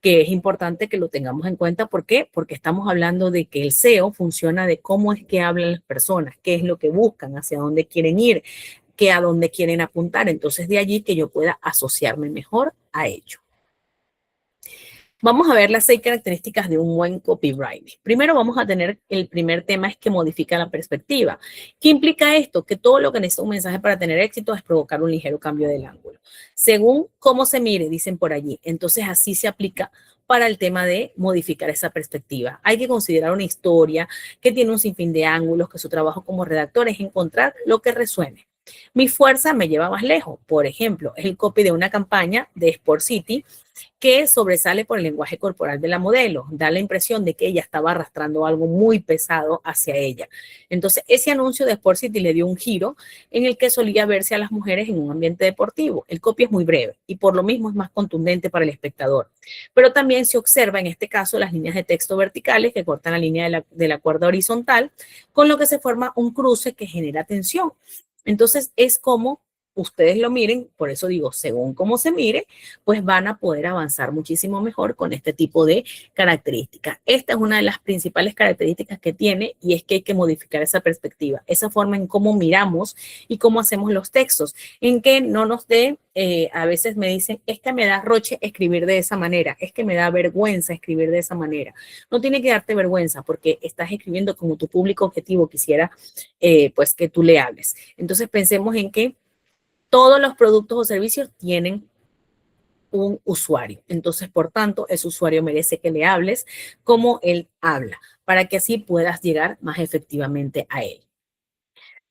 que es importante que lo tengamos en cuenta. ¿Por qué? Porque estamos hablando de que el SEO funciona de cómo es que hablan las personas, qué es lo que buscan, hacia dónde quieren ir, que a dónde quieren apuntar. Entonces, de allí que yo pueda asociarme mejor a ello. Vamos a ver las 6 características de un buen copywriting. Primero vamos a tener, el primer tema es que modifica la perspectiva. ¿Qué implica esto? Que todo lo que necesita un mensaje para tener éxito es provocar un ligero cambio del ángulo. Según cómo se mire, dicen por allí. Entonces así se aplica para el tema de modificar esa perspectiva. Hay que considerar una historia que tiene un sinfín de ángulos, que su trabajo como redactor es encontrar lo que resuene. Mi fuerza me lleva más lejos. Por ejemplo, es el copy de una campaña de Sport City que sobresale por el lenguaje corporal de la modelo. Da la impresión de que ella estaba arrastrando algo muy pesado hacia ella. Entonces, ese anuncio de Sport City le dio un giro en el que solía verse a las mujeres en un ambiente deportivo. El copy es muy breve y por lo mismo es más contundente para el espectador. Pero también se observa en este caso las líneas de texto verticales que cortan la línea de la cuerda horizontal, con lo que se forma un cruce que genera tensión. Entonces, es como ustedes lo miren, por eso digo, según cómo se mire, pues van a poder avanzar muchísimo mejor con este tipo de características. Esta es una de las principales características que tiene y es que hay que modificar esa perspectiva, esa forma en cómo miramos y cómo hacemos los textos, en que no nos dé, a veces me dicen, es que me da roche escribir de esa manera, es que me da vergüenza escribir de esa manera. No tiene que darte vergüenza porque estás escribiendo como tu público objetivo quisiera pues que tú le hables. Entonces pensemos en que todos los productos o servicios tienen un usuario. Entonces, por tanto, ese usuario merece que le hables como él habla, para que así puedas llegar más efectivamente a él.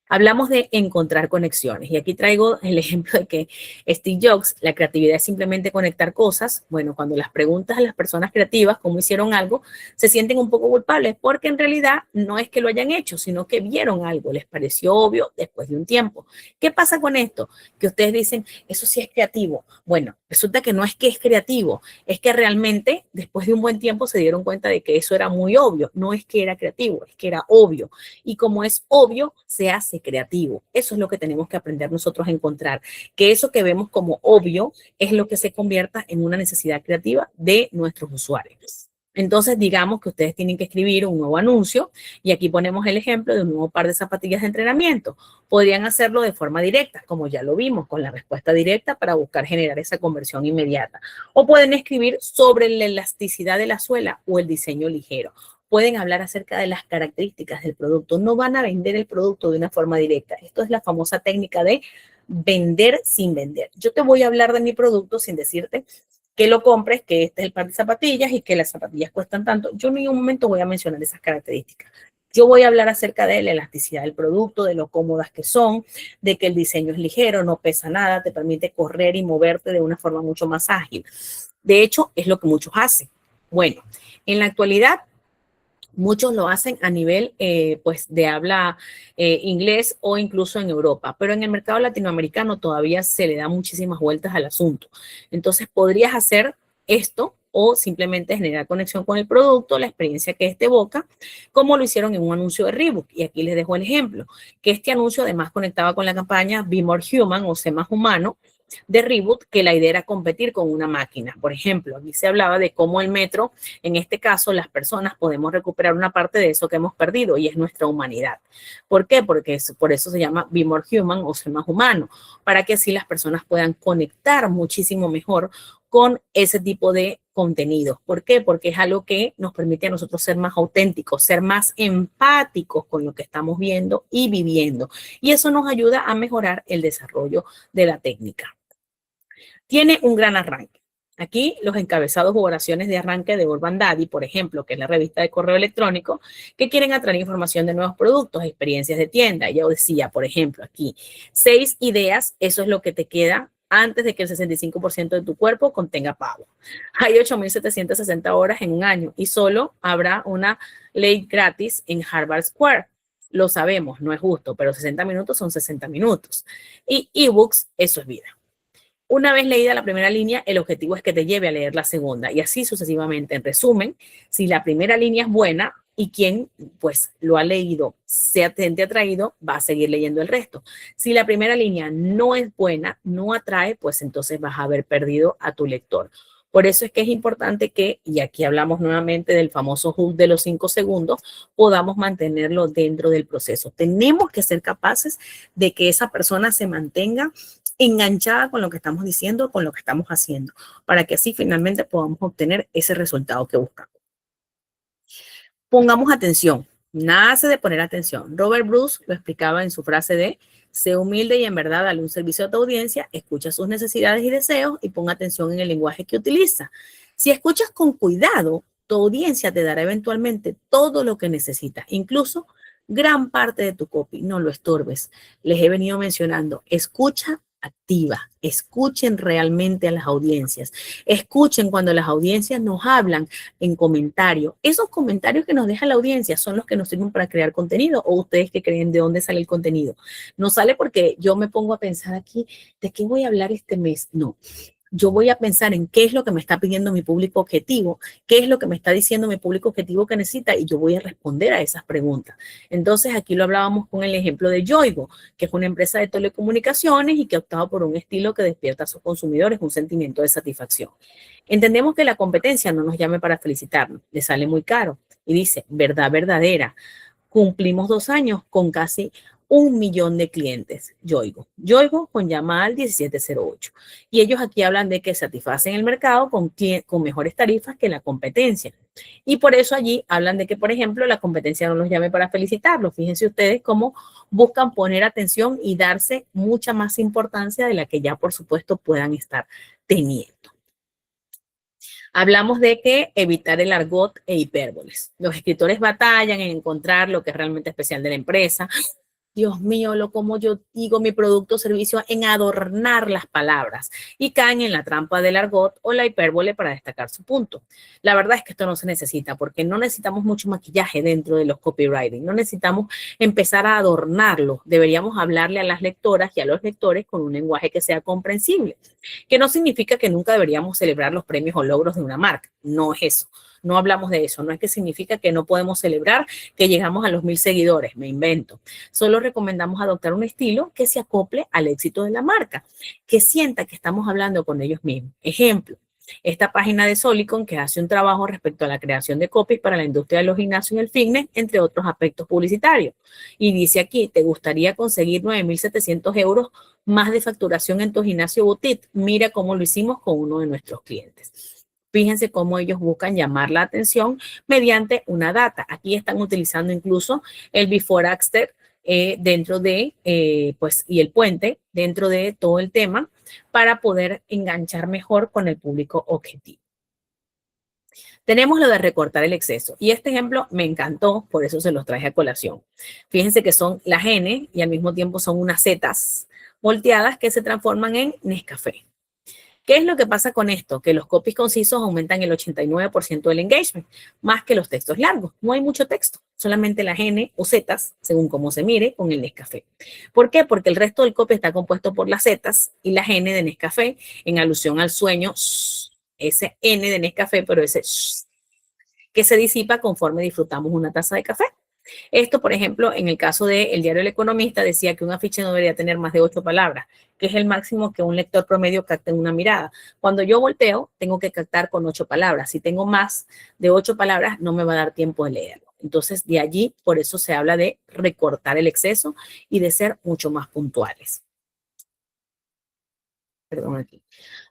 Hablamos de encontrar conexiones y aquí traigo el ejemplo de que Steve Jobs, la creatividad es simplemente conectar cosas. Bueno, cuando las preguntas a las personas creativas cómo hicieron algo, se sienten un poco culpables porque en realidad no es que lo hayan hecho, sino que vieron algo, les pareció obvio después de un tiempo. ¿Qué pasa con esto? Que ustedes dicen, eso sí es creativo. Bueno, resulta que no es que es creativo, es que realmente después de un buen tiempo se dieron cuenta de que eso era muy obvio. No es que era creativo, es que era obvio. Y como es obvio, se hace creativo. Eso es lo que tenemos que aprender nosotros a encontrar, que eso que vemos como obvio es lo que se convierta en una necesidad creativa de nuestros usuarios. Entonces, digamos que ustedes tienen que escribir un nuevo anuncio y aquí ponemos el ejemplo de un nuevo par de zapatillas de entrenamiento. Podrían hacerlo de forma directa, como ya lo vimos, con la respuesta directa para buscar generar esa conversión inmediata. O pueden escribir sobre la elasticidad de la suela o el diseño ligero. Pueden hablar acerca de las características del producto. No van a vender el producto de una forma directa. Esto es la famosa técnica de vender sin vender. Yo te voy a hablar de mi producto sin decirte que lo compres, que este es el par de zapatillas y que las zapatillas cuestan tanto. Yo en ningún momento voy a mencionar esas características. Yo voy a hablar acerca de la elasticidad del producto, de lo cómodas que son, de que el diseño es ligero, no pesa nada, te permite correr y moverte de una forma mucho más ágil. De hecho, es lo que muchos hacen. Bueno, en la actualidad, muchos lo hacen a nivel pues de habla inglés o incluso en Europa, pero en el mercado latinoamericano todavía se le da muchísimas vueltas al asunto. Entonces podrías hacer esto o simplemente generar conexión con el producto, la experiencia que este evoca, como lo hicieron en un anuncio de Reebok. Y aquí les dejo el ejemplo, que este anuncio además conectaba con la campaña Be More Human o Sé Más Humano, de Reebok, que la idea era competir con una máquina. Por ejemplo, aquí se hablaba de cómo el metro, en este caso, las personas podemos recuperar una parte de eso que hemos perdido y es nuestra humanidad. ¿Por qué? Porque por eso se llama Be More Human o Ser Más Humano, para que así las personas puedan conectar muchísimo mejor con ese tipo de contenidos. ¿Por qué? Porque es algo que nos permite a nosotros ser más auténticos, ser más empáticos con lo que estamos viendo y viviendo. Y eso nos ayuda a mejorar el desarrollo de la técnica. Tiene un gran arranque. Aquí los encabezados u oraciones de arranque de Urban Daddy, por ejemplo, que es la revista de correo electrónico, que quieren atraer información de nuevos productos, experiencias de tienda. Yo decía, por ejemplo, aquí, 6 ideas, eso es lo que te queda antes de que el 65% de tu cuerpo contenga pavo. Hay 8.760 horas en un año y solo habrá una ley gratis en Harvard Square. Lo sabemos, no es justo, pero 60 minutos son 60 minutos. Y ebooks, eso es vida. Una vez leída la primera línea, el objetivo es que te lleve a leer la segunda y así sucesivamente. En resumen, si la primera línea es buena y quien pues lo ha leído se siente atraído, va a seguir leyendo el resto. Si la primera línea no es buena, no atrae, pues entonces vas a haber perdido a tu lector. Por eso es que es importante que, y aquí hablamos nuevamente del famoso hook de los 5 segundos, podamos mantenerlo dentro del proceso. Tenemos que ser capaces de que esa persona se mantenga enganchada con lo que estamos diciendo, con lo que estamos haciendo, para que así finalmente podamos obtener ese resultado que buscamos. Pongamos atención, nace de poner atención. Robert Bruce lo explicaba en su frase de: sé humilde y en verdad dale un servicio a tu audiencia, escucha sus necesidades y deseos y pon atención en el lenguaje que utiliza. Si escuchas con cuidado, tu audiencia te dará eventualmente todo lo que necesita, incluso gran parte de tu copy. No lo estorbes. Les he venido mencionando, escucha activa, escuchen realmente a las audiencias, escuchen cuando las audiencias nos hablan en comentarios. Esos comentarios que nos deja la audiencia son los que nos sirven para crear contenido. ¿O ustedes que creen de dónde sale el contenido? No sale porque yo me pongo a pensar aquí, ¿de qué voy a hablar este mes? No. Yo voy a pensar en qué es lo que me está pidiendo mi público objetivo, qué es lo que me está diciendo mi público objetivo que necesita y yo voy a responder a esas preguntas. Entonces, aquí lo hablábamos con el ejemplo de Yoigo, que es una empresa de telecomunicaciones y que ha optado por un estilo que despierta a sus consumidores un sentimiento de satisfacción. Entendemos que la competencia no nos llame para felicitarnos, le sale muy caro y dice, verdad verdadera. Cumplimos 2 años con casi 1 millón de clientes. Yoigo con llamada al 1708. Y ellos aquí hablan de que satisfacen el mercado con mejores tarifas que la competencia. Y por eso allí hablan de que, por ejemplo, la competencia no los llame para felicitarlos. Fíjense ustedes cómo buscan poner atención y darse mucha más importancia de la que ya, por supuesto, puedan estar teniendo. Hablamos de que evitar el argot e hipérboles. Los escritores batallan en encontrar lo que es realmente especial de la empresa. Dios mío, lo como yo digo mi producto o servicio en adornar las palabras y caen en la trampa del argot o la hipérbole para destacar su punto. La verdad es que esto no se necesita porque no necesitamos mucho maquillaje dentro de los copywriting, no necesitamos empezar a adornarlo. Deberíamos hablarle a las lectoras y a los lectores con un lenguaje que sea comprensible, que no significa que nunca deberíamos celebrar los premios o logros de una marca, no es eso. No hablamos de eso, no es que significa que no podemos celebrar que llegamos a los 1,000 seguidores, me invento. Solo recomendamos adoptar un estilo que se acople al éxito de la marca, que sienta que estamos hablando con ellos mismos. Ejemplo, esta página de Solicon que hace un trabajo respecto a la creación de copies para la industria de los gimnasios y el fitness, entre otros aspectos publicitarios. Y dice aquí, ¿te gustaría conseguir 9.700 euros más de facturación en tu gimnasio boutique? Mira cómo lo hicimos con uno de nuestros clientes. Fíjense cómo ellos buscan llamar la atención mediante una data. Aquí están utilizando incluso el before after dentro de, pues, y el puente dentro de todo el tema para poder enganchar mejor con el público objetivo. Tenemos lo de recortar el exceso. Y este ejemplo me encantó, por eso se los traje a colación. Fíjense que son las N y al mismo tiempo son unas Zetas volteadas que se transforman en Nescafé. ¿Qué es lo que pasa con esto? Que los copies concisos aumentan el 89% del engagement, más que los textos largos. No hay mucho texto, solamente las N o Zetas, según cómo se mire, con el Nescafé. ¿Por qué? Porque el resto del copy está compuesto por las Zetas y las N de Nescafé, en alusión al sueño, ese N de Nescafé, pero ese que se disipa conforme disfrutamos una taza de café. Esto, por ejemplo, en el caso del diario El Economista, decía que un afiche no debería tener más de 8 palabras, que es el máximo que un lector promedio capta en una mirada. Cuando yo volteo, tengo que captar con 8 palabras. Si tengo más de 8 palabras, no me va a dar tiempo de leerlo. Entonces, de allí, por eso se habla de recortar el exceso y de ser mucho más puntuales. Perdón, aquí.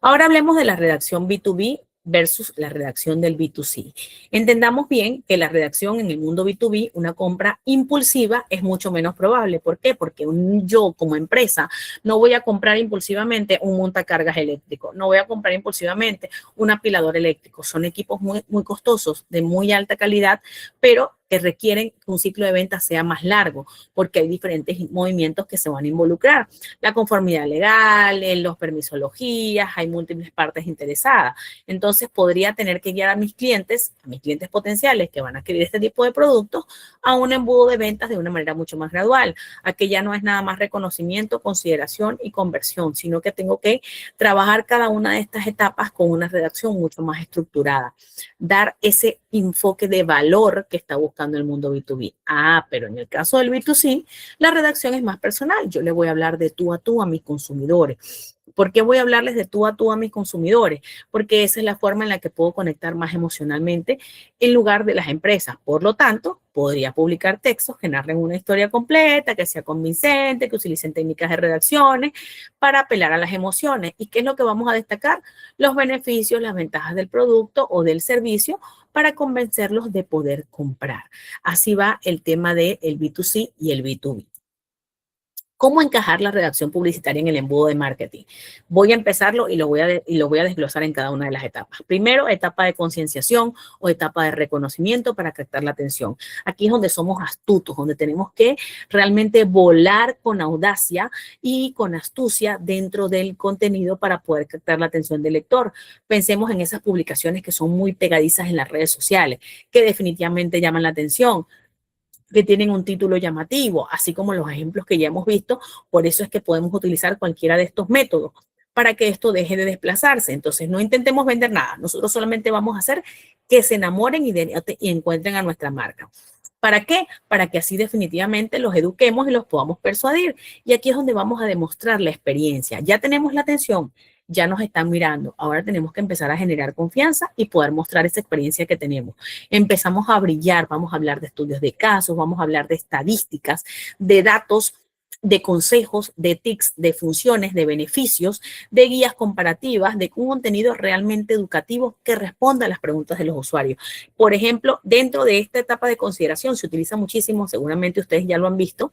Ahora hablemos de la redacción B2B versus la redacción del B2C. Entendamos bien que la redacción en el mundo B2B, una compra impulsiva es mucho menos probable. ¿Por qué? Porque yo como empresa no voy a comprar impulsivamente un montacargas eléctrico, no voy a comprar impulsivamente un apilador eléctrico. Son equipos muy, muy costosos, de muy alta calidad, pero que requieren que un ciclo de ventas sea más largo, porque hay diferentes movimientos que se van a involucrar. La conformidad legal, los permisologías, hay múltiples partes interesadas. Entonces, podría tener que guiar a mis clientes potenciales que van a adquirir este tipo de productos, a un embudo de ventas de una manera mucho más gradual. Aquí ya no es nada más reconocimiento, consideración y conversión, sino que tengo que trabajar cada una de estas etapas con una redacción mucho más estructurada. Dar ese enfoque de valor que está buscando el mundo B2B. Pero en el caso del B2C, la redacción es más personal. Yo le voy a hablar de tú a mis consumidores. ¿Por qué voy a hablarles de tú a mis consumidores? Porque esa es la forma en la que puedo conectar más emocionalmente en lugar de las empresas. Por lo tanto, podría publicar textos que narren una historia completa, que sea convincente, que utilicen técnicas de redacciones para apelar a las emociones. ¿Y qué es lo que vamos a destacar? Los beneficios, las ventajas del producto o del servicio para convencerlos de poder comprar. Así va el tema del B2C y el B2B. ¿Cómo encajar la redacción publicitaria en el embudo de marketing? Voy a empezarlo y lo voy a desglosar en cada una de las etapas. Primero, etapa de concienciación o etapa de reconocimiento para captar la atención. Aquí es donde somos astutos, donde tenemos que realmente volar con audacia y con astucia dentro del contenido para poder captar la atención del lector. Pensemos en esas publicaciones que son muy pegadizas en las redes sociales, que definitivamente llaman la atención, que tienen un título llamativo, así como los ejemplos que ya hemos visto. Por eso es que podemos utilizar cualquiera de estos métodos para que esto deje de desplazarse. Entonces, no intentemos vender nada. Nosotros solamente vamos a hacer que se enamoren y encuentren a nuestra marca. ¿Para qué? Para que así definitivamente los eduquemos y los podamos persuadir. Y aquí es donde vamos a demostrar la experiencia. Ya tenemos la atención, ya nos están mirando. Ahora tenemos que empezar a generar confianza y poder mostrar esa experiencia que tenemos. Empezamos a brillar, vamos a hablar de estudios de casos, vamos a hablar de estadísticas, de datos, de consejos, de tics, de funciones, de beneficios, de guías comparativas, de un contenido realmente educativo que responda a las preguntas de los usuarios. Por ejemplo, dentro de esta etapa de consideración se utiliza muchísimo, seguramente ustedes ya lo han visto,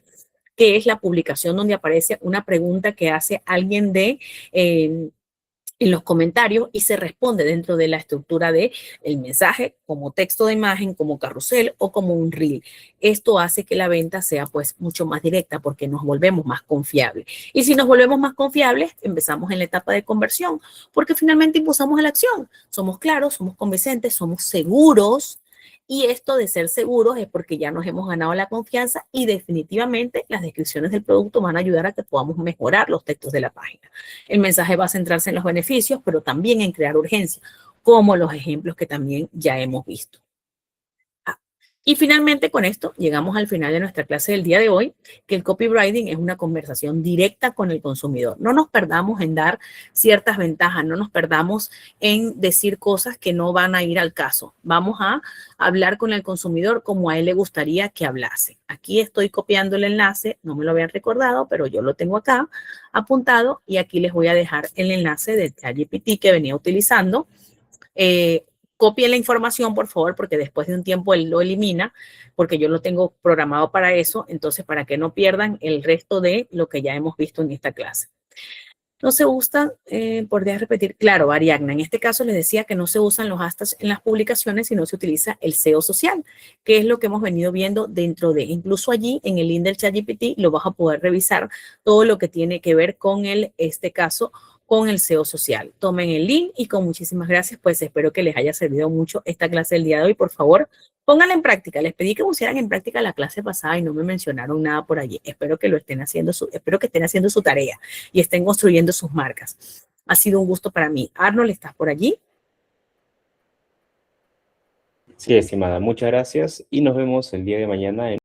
que es la publicación donde aparece una pregunta que hace alguien en los comentarios y se responde dentro de la estructura de el mensaje como texto de imagen, como carrusel o como un reel. Esto hace que la venta sea pues mucho más directa porque nos volvemos más confiables. Y si nos volvemos más confiables, empezamos en la etapa de conversión porque finalmente impulsamos a la acción. Somos claros, somos convincentes, somos seguros. Y esto de ser seguros es porque ya nos hemos ganado la confianza y definitivamente las descripciones del producto van a ayudar a que podamos mejorar los textos de la página. El mensaje va a centrarse en los beneficios, pero también en crear urgencia, como los ejemplos que también ya hemos visto. Y finalmente con esto llegamos al final de nuestra clase del día de hoy, que el copywriting es una conversación directa con el consumidor. No nos perdamos en dar ciertas ventajas, no nos perdamos en decir cosas que no van a ir al caso. Vamos a hablar con el consumidor como a él le gustaría que hablase. Aquí estoy copiando el enlace, no me lo habían recordado, pero yo lo tengo acá apuntado y aquí les voy a dejar el enlace de ChatGPT que venía utilizando. Copien la información, por favor, porque después de un tiempo él lo elimina, porque yo lo tengo programado para eso, entonces para que no pierdan el resto de lo que ya hemos visto en esta clase. No se usan, podría repetir, claro, Ariadna, en este caso les decía que no se usan los hashtags en las publicaciones, sino se utiliza el SEO social, que es lo que hemos venido viendo dentro de, incluso allí en el link del ChatGPT lo vas a poder revisar todo lo que tiene que ver con este caso, con el SEO social. Tomen el link y con muchísimas gracias, pues espero que les haya servido mucho esta clase del día de hoy. Por favor, pónganla en práctica. Les pedí que pusieran en práctica la clase pasada y no me mencionaron nada por allí. Espero que lo estén haciendo, espero que estén haciendo su tarea y estén construyendo sus marcas. Ha sido un gusto para mí. Arnold, ¿estás por allí? Sí, estimada, muchas gracias y nos vemos el día de mañana.